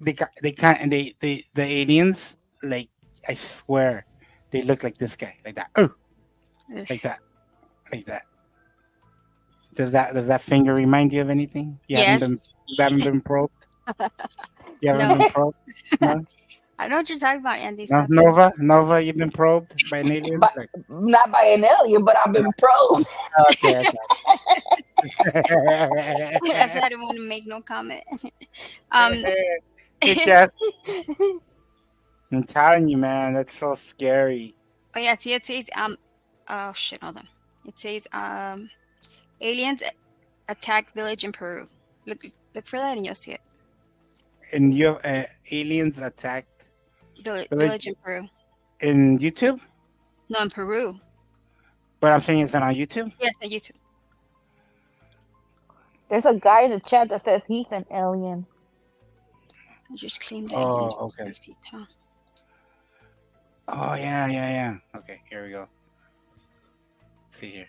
the aliens, like, I swear, they look like this guy, like that. Oh, like that, like that. Does that finger remind you of anything? Yes. You haven't been probed. You haven't No. been probed. No, I know what you're talking about, Andy. no? Stop it. Nova, you've been probed by an alien. Like, Not by an alien, but I've been probed. okay. That's why I didn't want to make no comment. Yes. I'm telling you, man, that's so scary. Oh yeah, see, it says oh shit, hold on. It says aliens attack village in Peru. Look for that and you'll see it. And you aliens attacked Village in Peru. in YouTube, No, in Peru. but I'm saying it's not on YouTube. Yes, on YouTube. There's a guy in the chat that says he's an alien. I just claimed that. Oh, okay. Oh yeah. Okay, here we go. Let's see here.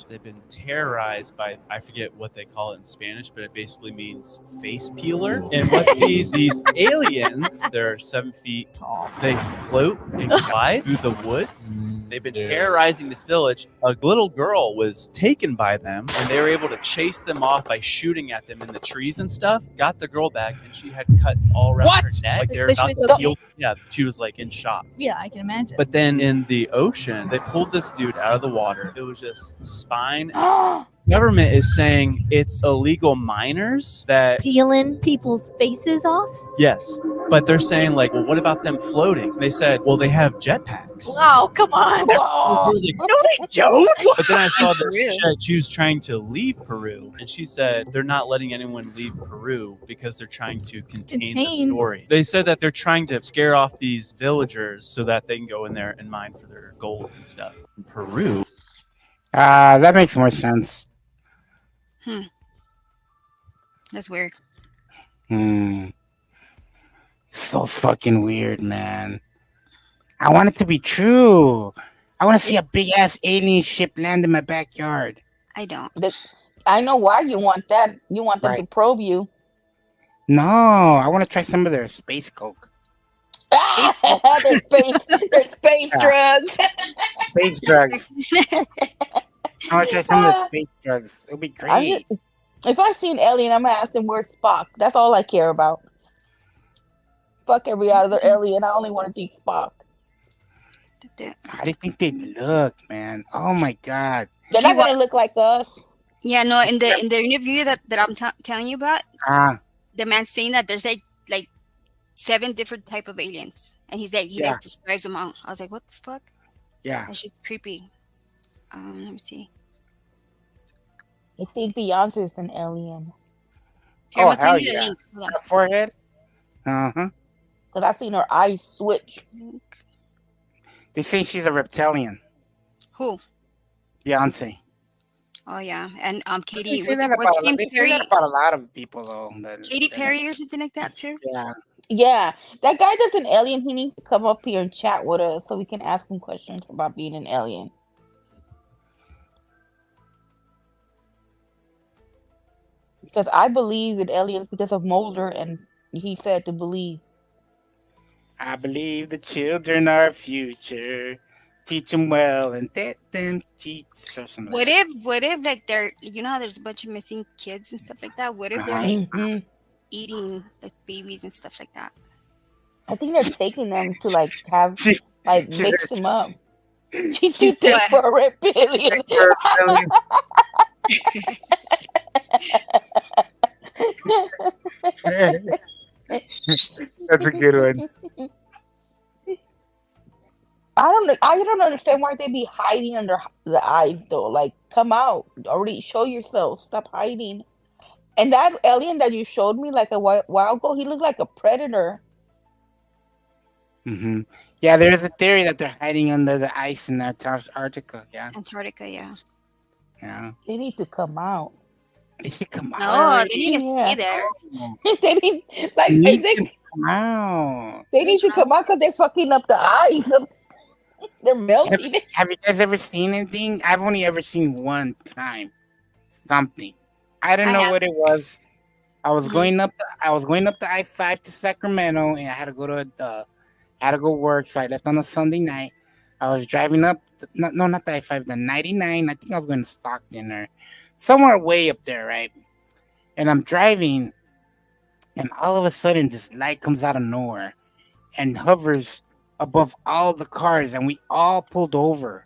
They've been terrorized by, I forget what they call it in Spanish, but it basically means face peeler. And what these aliens, they're 7 feet tall. They float and glide through the woods. They've been terrorizing this village. A little girl was taken by them, and they were able to chase them off by shooting at them in the trees and stuff. Got the girl back, and she had cuts all around her neck. Like they're But she about was to okay. heal. Yeah, she was like in shock. Yeah, I can imagine. But then in the ocean, they pulled this dude out of the water. It was just spine. And government is saying it's illegal miners that Peeling people's faces off? yes, but they're saying like, well, what about them floating? They said, well, they have jetpacks. Oh, come on. I was like, No, they don't. But then I saw Peru. this chick, she was trying to leave Peru, and she said they're not letting anyone leave Peru because they're trying to contain the Contain. story. They said that they're trying to scare off these villagers so that they can go in there and mine for their gold and stuff. In Peru. That makes more sense. That's weird. So fucking weird, man. I want it to be true. I want to see a big ass alien ship land in my backyard. I don't. I know why you want that. You want them to probe you. No, I want to try some of their space coke. Their space drugs. Space drugs. I want to try some of the space drugs. It'll be great. If I see an alien, I'm gonna ask them where's Spock. That's all I care about. Fuck every other alien. I only want to see Spock. How do you think they look, man? Oh my god. They're not gonna look like us. Yeah, no. In the interview that I'm telling you about, the man's saying that there's like 7 different type of aliens, and he like describes them all. I was like, what the fuck? Yeah. That's just creepy. Let me see. I think Beyonce is an alien. Here, I'm gonna hell send you the yeah. link. Hold on. Her forehead? Uh-huh. Cause I seen her eyes switch. They say she's a reptilian. Who? Beyonce. Oh yeah, and Katy. They say What's that her name? they say Perry. that about a lot of people, though. Katy Perry or something like that too. Yeah. Yeah, that guy that's an alien. He needs to come up here and chat with us so we can ask him questions about being an alien. Because I believe in aliens because of Mulder, and he said to believe. I believe the children are our future. Teach them well and let them teach. Or something What like if like they're how there's a bunch of missing kids and stuff like that? What if they're like eating like babies and stuff like that? I think they're taking them to like have like mix them up. She's too She's thick what? for a reptilian. That's a good one. I don't understand why they be hiding under the eyes though. Like, come out already, show yourself, stop hiding. And that alien that you showed me like a while ago, he looked like a predator. Mm-hmm. Yeah, there's a theory that they're hiding under the ice in Antarctica. Yeah. Antarctica, yeah. Yeah. They need to come out. They should come out. No, they need to stay there. They need like They need they to come out. they need to come out because they're fucking up the ice. They're melting. Have you guys ever seen anything? I've only ever seen one time something. I don't I know have. what it was. I was going up. I was going up the I-5 to Sacramento, and I had to go to had to go work. So I left on a Sunday night. I was driving up. Not the I-5, the 99. I think I was going to Stockton or somewhere way up there, right? And I'm driving, and all of a sudden, this light comes out of nowhere and hovers above all the cars, and we all pulled over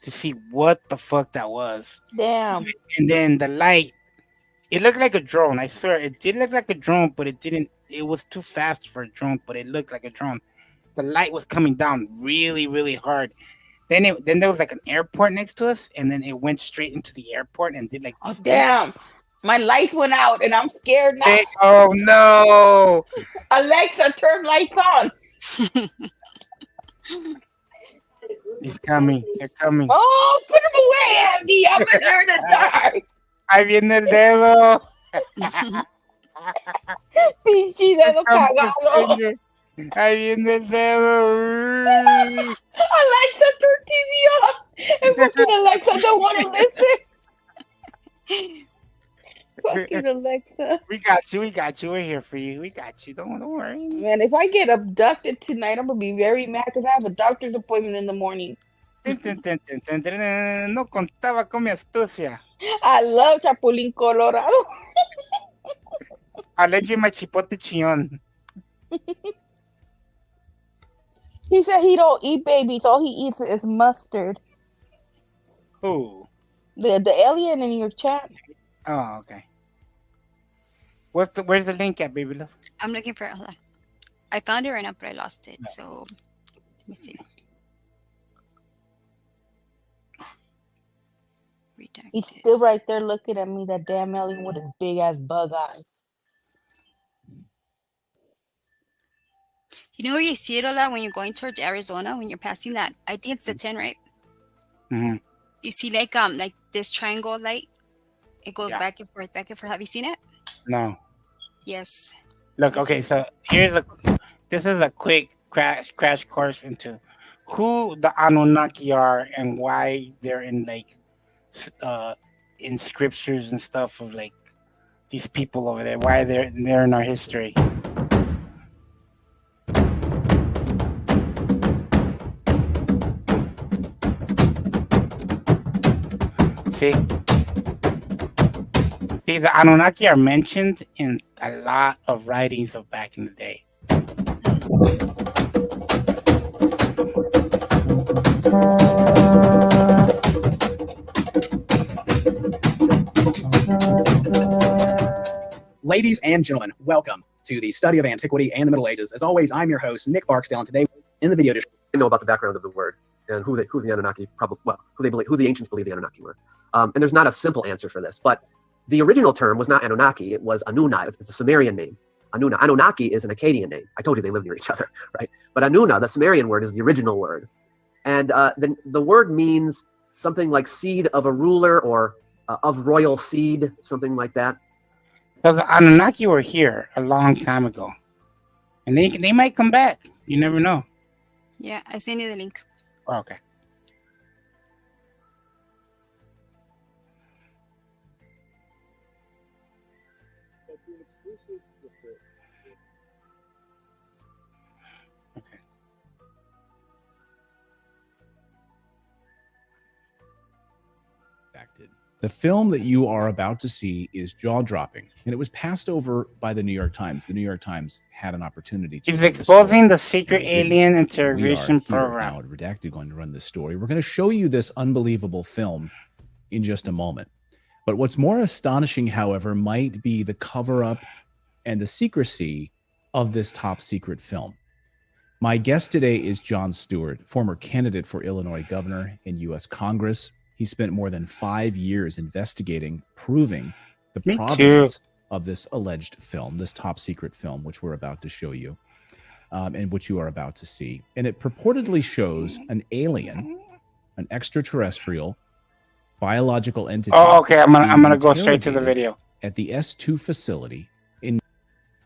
to see what the fuck that was. Damn. And then the light, it looked like a drone. I swear, it did look like a drone, but it didn't. It was too fast for a drone, but it looked like a drone. The light was coming down really, really hard. Then there was like an airport next to us, and then it went straight into the airport and did like. Oh damn! My lights went out, and I'm scared now. Oh no! Alexa, turn lights on. He's coming. They're coming. Oh, put them away, Andy. I'm in here in the dark. Ahí viene el dedo. Pinche dedo cagado. Ahí viene el dedo. Alexa, turn TV off. And fucking Alexa don't want to listen. Fucking Alexa. We got you. We got you. We're here for you. We got you. Don't worry. Man, if I get abducted tonight, I'm gonna be very mad because I have a doctor's appointment in the morning. No contaba con mi astucia. I love Chapulín Colorado. I'll let you my chipotle chillon. He said he don't eat babies. All he eats is mustard. Who? The alien in your chat. Oh, okay. Where's the link at, baby love? I'm looking for it. Hold on. I found it right now, but I lost it. So let me see. He's still right there looking at me, that damn alien with his big ass bug eyes. You know where you see it a lot when you're going towards Arizona, when you're passing that? I think it's the 10, right? Mm-hmm. You see like this triangle light. It goes back and forth, back and forth. Have you seen it? No. Yes. Look, okay, so this is a quick crash course into who the Anunnaki are and why they're in like in scriptures and stuff of like these people over there, why they're in our history. See, the Anunnaki are mentioned in a lot of writings of back in the day. Ladies and gentlemen, welcome to the study of antiquity and the Middle Ages. As always, I'm your host, Nick Barksdale, and today in the video I know about the background of the word and who the Anunnaki who the ancients believe the Anunnaki were. And there's not a simple answer for this, but the original term was not Anunnaki, it was Anuna. It's a Sumerian name. Anuna. Anunnaki is an Akkadian name. I told you they live near each other, right? But Anuna, the Sumerian word, is the original word. And then the word means something like seed of a ruler or of royal seed, something like that. So the Anunnaki were here a long time ago. And they might come back. You never know. Yeah, I sent you the link. Oh, okay. The film that you are about to see is jaw-dropping, and it was passed over by the New York Times. The New York Times had an opportunity to. He's exposing the secret alien interrogation program. Now at Redacted going to run this story. We're going to show you this unbelievable film in just a moment. But what's more astonishing, however, might be the cover-up and the secrecy of this top secret film. My guest today is Jon Stewart, former candidate for Illinois governor in U.S. Congress. He spent more than 5 years investigating, proving the Me provenance of this alleged film, this top secret film, which we're about to show you, and which you are about to see. And it purportedly shows an alien, an extraterrestrial, biological entity. Oh, okay. I'm gonna being go straight to the interrogated video. at the S2 facility.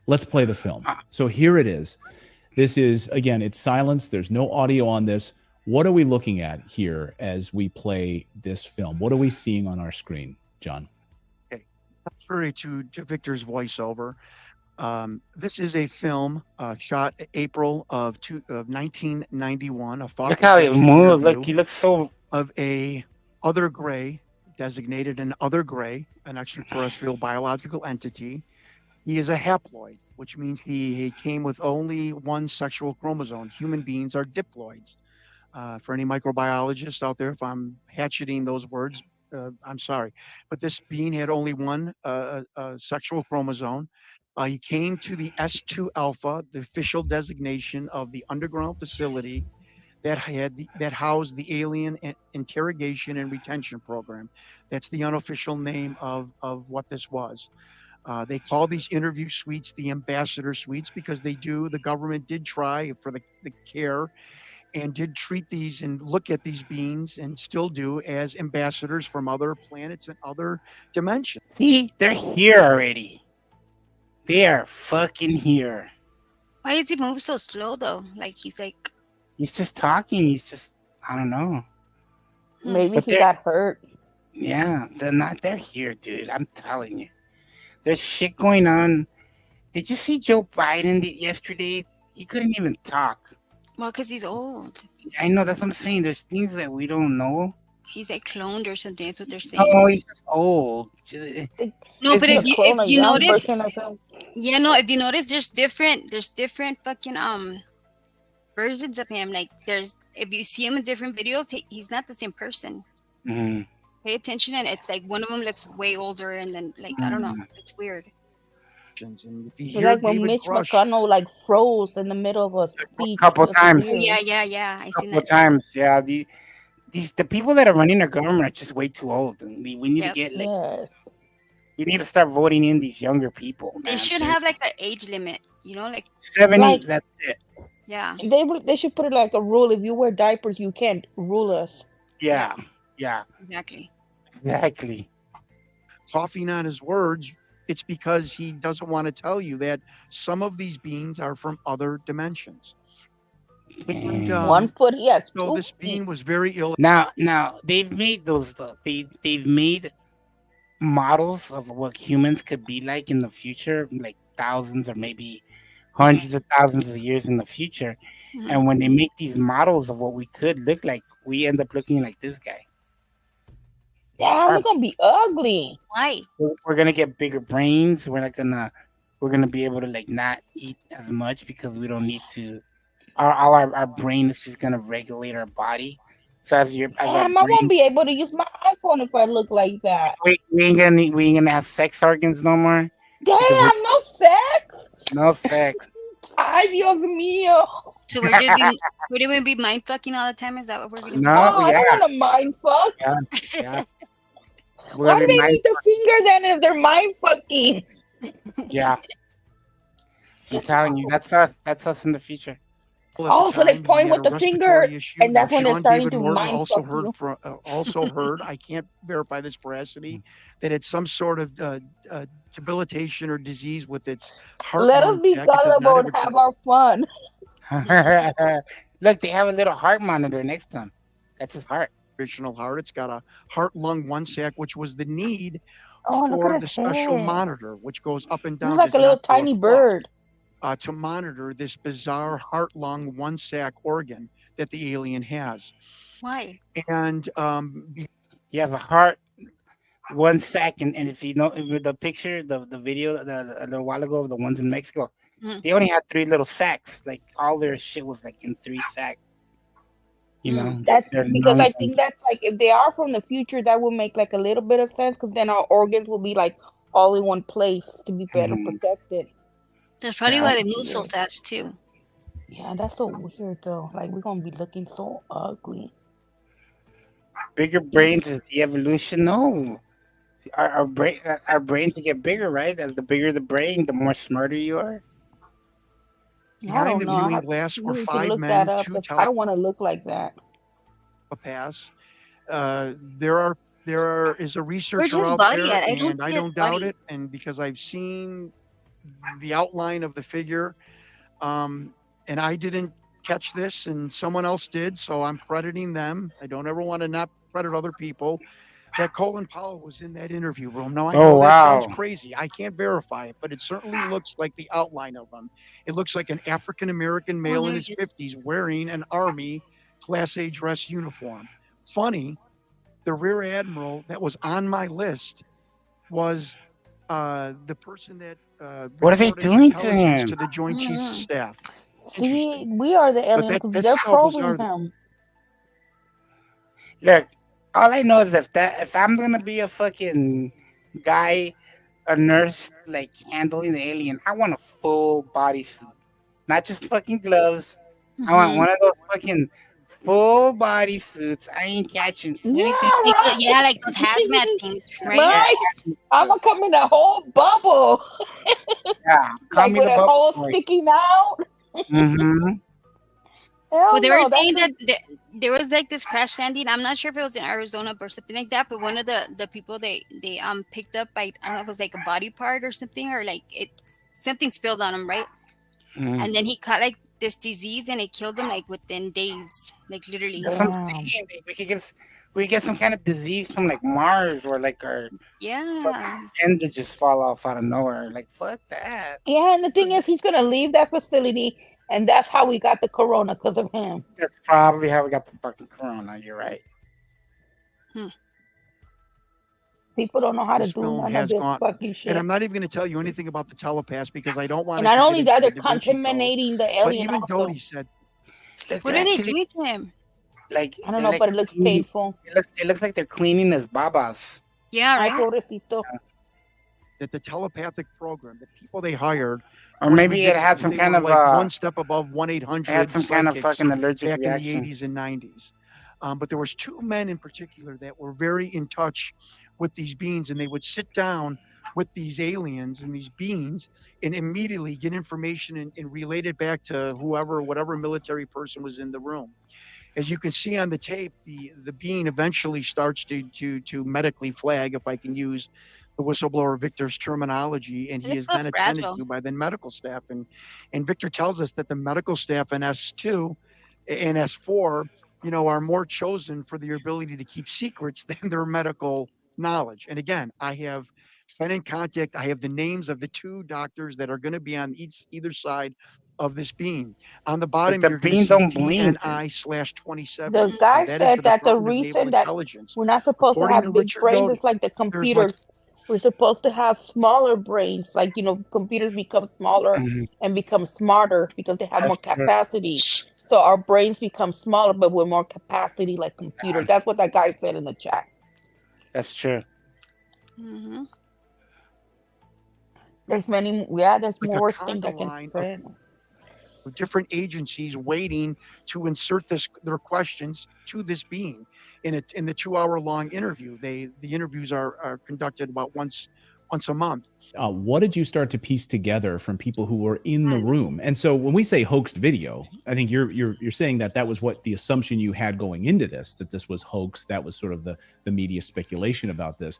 Let's play the film. So here it is. This is, again, it's silence. There's no audio on this. What are we looking at here as we play this film? What are we seeing on our screen, John? Contrary to Victor's voiceover, this is a film shot April of 1991. A Look how he footage moves. Look, interview he looks so. of a other gray, designated an other gray, an extraterrestrial biological entity. He is a haploid, which means he came with only one sexual chromosome. Human beings are diploids. For any microbiologists out there, if I'm hatcheting those words, I'm sorry. But this being had only one sexual chromosome. He came to the S2 Alpha, the official designation of the underground facility that housed the Alien Interrogation and Retention Program. That's the unofficial name of what this was. They call these interview suites the ambassador suites because the government did try for the care and did treat these and look at these beings and still do as ambassadors from other planets and other dimensions. See, they're here already. They are fucking here. Why does he move so slow though? Like he's like. He's just talking. He's just, I don't know. Maybe But he they're- got hurt. Yeah, they're here, dude. I'm telling you. There's shit going on. Did you see Joe Biden yesterday? He couldn't even talk. Well, because he's old. I know, that's what I'm saying. There's things that we don't know. He's like cloned or something. That's what they're saying. Oh, he's just old. No, but if you notice, version yeah, no, if you notice, there's different fucking versions of him. Like if you see him in different videos, he's not the same person. Mhm. Pay attention, and it's like one of them looks way older, and then like I don't know, it's weird. And if you It's hear like when David Mitch Grush, McConnell like froze in the middle of a speech. couple It was times. weird. Yeah. I seen Couple that. times, yeah. The people that are running our government are just way too old. And we need Yep. to get like, Yes. we need to start voting in these younger people. They man. should have like an age limit, like 70. Like- That's it. yeah. They should put it like a rule. If you wear diapers, you can't rule us. Yeah. Exactly. coughing on his words, it's because he doesn't want to tell you that some of these beings are from other dimensions. And, 1 foot, yes. So this being was very ill. Now they've made those. They've made models of what humans could be like in the future, like thousands or maybe hundreds of thousands of years in the future. And when they make these models of what we could look like, we end up looking like this guy. Yeah, we're gonna be ugly. Why? We're gonna get bigger brains. We're gonna be able to like not eat as much because we don't need to. Our brain is just gonna regulate our body. So as our Damn, I brain, won't be able to use my iPhone if I look like that. we ain't gonna have sex organs no more. Damn, no sex. No sex. Ay, Dios mío. So we're gonna be mind fucking all the time. Is that what we're gonna do? No, I don't want to mind fuck. Yeah. We're Why gonna do be they mind- need the finger then if they're mind fucking? Yeah. I'm telling you, that's us. That's us in the future. Oh, so they point with the finger, and that's when they're starting to Morton mind also fuck heard you. also heard, I can't verify this veracity, that it's some sort of debilitation or disease with its heart. Let us lung be tech. It does not gullible and even- have our fun. Look, they have a little heart monitor next to him. That's his heart. Traditional heart. It's got a heart lung one sac, which was the need Oh, look for at the his special head. monitor, which goes up and down. He's like a does little not go tiny across, bird. to monitor this bizarre heart lung one sac organ that the alien has. Why? And He has a heart, 1 second, and if you know with the picture, the video a little while ago of the ones in Mexico, they only had 3 little sacks. Like all their shit was like in 3 sacks. You know, That's their because I lungs think that's like if they are from the future, that will make like a little bit of sense because then our organs will be like all in one place to be better protected. That's probably why they move so fast too. Yeah, that's so weird though. Like we're gonna be looking so ugly. Bigger brains is the evolution. No, our brains get bigger, right? As the bigger the brain, the more smarter you are. I Behind don't the know. viewing glass You were need to 5 look that men, up 2 because I don't want to look like that. telepaths. There is a researcher Where's his out body there, at? I don't and I see his don't doubt body. it. And because I've seen the outline of the figure, and I didn't catch this, and someone else did, so I'm crediting them. I don't ever want to not credit other people. That Colin Powell was in that interview room. Now I know that sounds crazy. I can't verify it, but it certainly looks like the outline of him. It looks like an African American male in his 50s wearing an Army Class A dress uniform. Funny, the Rear Admiral that was on my list was the person that What are they reported doing to intelligence him? to the Joint Chiefs of Staff. See, we are the But aliens that, because that's they're so probing bizarre. him. Look, all I know is if I'm gonna be a fucking guy, a nurse, like handling the alien, I want a full bodysuit, not just fucking gloves. I want one of those fucking full body suits. I ain't catching anything. Right. Yeah, like those hazmat things, right? Right? I'm gonna come in a whole bubble. Yeah, call Like me with the a bubble hole boy. sticking out. Mm-hmm. Hell Well, they were no, saying that's that there was like this crash landing. I'm not sure if it was in Arizona or something like that, but one of the people they picked up by, I don't know if it was like a body part or something, or like something spilled on him, right? Mm. And then he caught like this disease and it killed him like within days, like literally. That's what I'm saying. We could get some kind of disease from like Mars or like our Yeah. end to just fall off out of nowhere. Like fuck that. Yeah, and the thing is, he's gonna leave that facility, and that's how we got the corona because of him. That's probably how we got the fucking corona. You're right. People don't know how to This do film none of has this gone, fucking shit. and I'm not even going to tell you anything about the telepaths because I don't want And it not to only get that, into they're the Da Vinci Code. contaminating the But alien even also. Dodie said, What are they doing to him? Like I don't know, but it looks painful. It looks like they're cleaning his babas. Yeah, Ay, right. pobrecito. that the telepathic program, the people they hired, Or was maybe it had ridiculous. some They kind were of like one step above 1-800 it had some kind of psychics fucking allergic back reaction. in the 80s and 90s. But there was two men in particular that were very in touch with these beings, and they would sit down with these aliens and these beings and immediately get information and relate it back to whatever military person was in the room. As you can see on the tape, the being eventually starts to medically flag, if I can use the whistleblower Victor's terminology, and he is It's so then attended fragile. to by the medical staff. And Victor tells us that the medical staff in S2 and S4, are more chosen for their ability to keep secrets than their medical knowledge. And again, I have been in contact. I have the names of the two doctors that are going to be on either side of this beam. On the bottom, the you're going beam to don't see blink. DNI/27. The guy That is said the that the Department of Naval reason that Intelligence. we're not supposed to According have to big Richard brains Doty, is like the there's like computers. We're supposed to have smaller brains. Like, computers become smaller and become smarter because they have more That's true. capacity. So our brains become smaller, but with more capacity like computers. That's what that guy said in the chat. That's true. Mm-hmm. There's there's like more a things conga that can line spread. of different agencies waiting to insert their questions to this being in the 2-hour-long interview. The interviews are conducted about once a month. What did you start to piece together from people who were in the room? And so when we say hoaxed video, I think you're saying that was what the assumption you had going into this, that this was hoax. That was sort of the media speculation about this.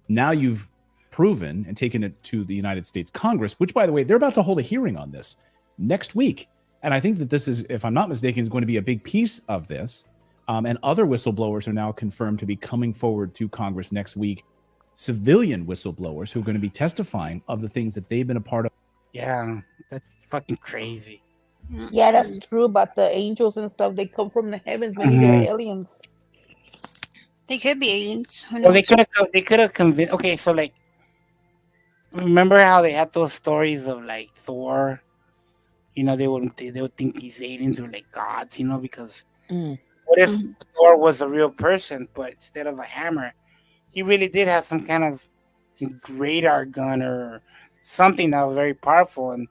Now you've proven and taken it to the United States Congress, which, by the way, they're about to hold a hearing on this next week. And I think that this is, if I'm not mistaken, is going to be a big piece of this. And other whistleblowers are now confirmed to be coming forward to Congress next week. Civilian whistleblowers who are going to be testifying of the things that they've been a part of. Yeah, that's fucking crazy. Yeah, that's true about the angels and stuff. They come from the heavens. Maybe they're aliens. They could be aliens. Who Well, they knows? could have convinced. Okay, so like, remember how they had those stories of like Thor? They would think these aliens were like gods, because what if Thor was a real person, but instead of a hammer, he really did have some kind of radar gun or something that was very powerful, and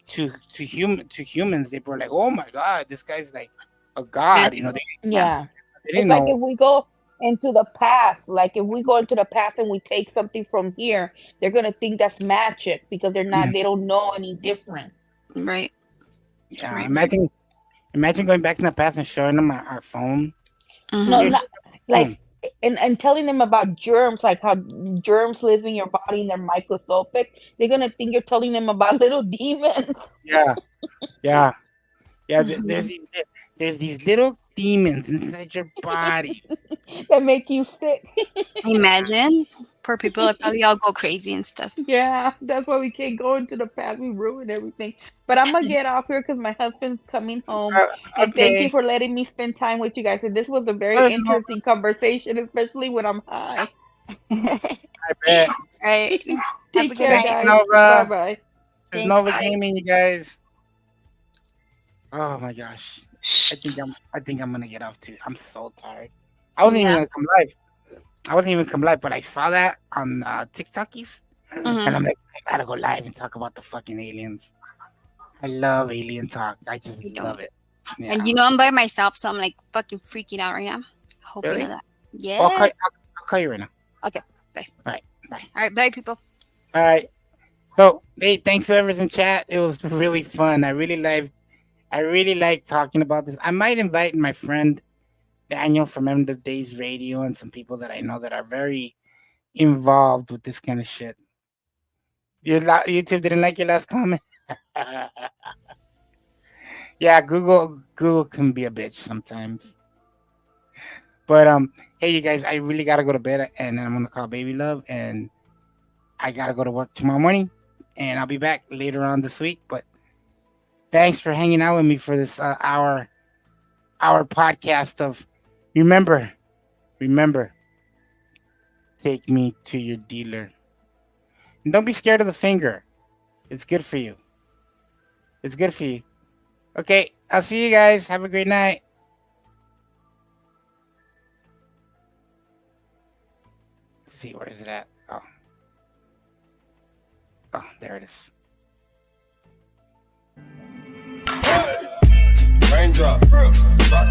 to humans, they were like, oh my god, this guy's like a god, you know. They It's didn't like know. if we go into the past, like if we go into the past and we take something from here, they're gonna think that's magic because they're not. They don't know any different. Right. Yeah, imagine going back in the past and showing them our phone. No, not like and telling them about germs, like how germs live in your body and they're microscopic. They're gonna think you're telling them about little demons. Yeah. There's these little demons inside your body. That make you sick. Imagine. Poor people are probably all go crazy and stuff. Yeah, that's why we can't go into the past. We ruin everything. But I'm gonna get off here because my husband's coming home. And thank you for letting me spend time with you guys. And this was a very interesting conversation, especially when I'm high. I bet. Right. Take care, guys. Nova. Bye bye. There's Nova Gaming, you guys. Oh my gosh. I think I'm gonna get off too. I'm so tired. I wasn't even gonna come live. But I saw that on TikTokies. And I'm like, I gotta go live and talk about the fucking aliens. I love alien talk. I just love it. Yeah. And you know I'm by myself, so I'm like fucking freaking out right now. Hope you know that. Yes. I'll call you right now. Okay. Bye. All right. Bye. All right. Bye, people. All right. So, hey, thanks whoever's in chat. It was really fun. I really like talking about this. I might invite my friend Daniel from End of Days Radio and some people that I know that are very involved with this kind of shit. YouTube didn't like your last comment. Yeah, Google can be a bitch sometimes. But hey, you guys, I really gotta go to bed, and I'm gonna call Baby Love, and I gotta go to work tomorrow morning, and I'll be back later on this week. But thanks for hanging out with me for this our podcast of remember, take me to your dealer. And don't be scared of the finger. It's good for you. It's good for you. Okay, I'll see you guys. Have a great night. Let's see, where is it at? Oh, there it is. Raindrop, drop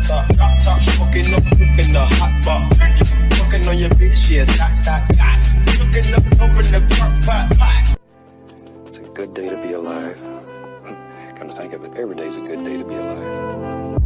top, smoking up, cooking the hot box, cooking on your bitch, yeah, cooking up over the crock pot. It's a good day to be alive. Come to think of it, every day's a good day to be alive.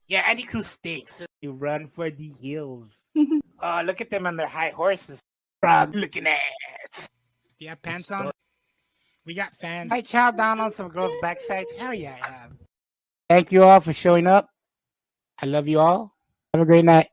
Yeah, Andy Cruz stinks. You run for the hills. Oh, look at them on their high horses. Frog looking ass. Do you have pants on? We got fans. I chow down on some girls' backsides. Hell yeah, I have. Thank you all for showing up. I love you all. Have a great night.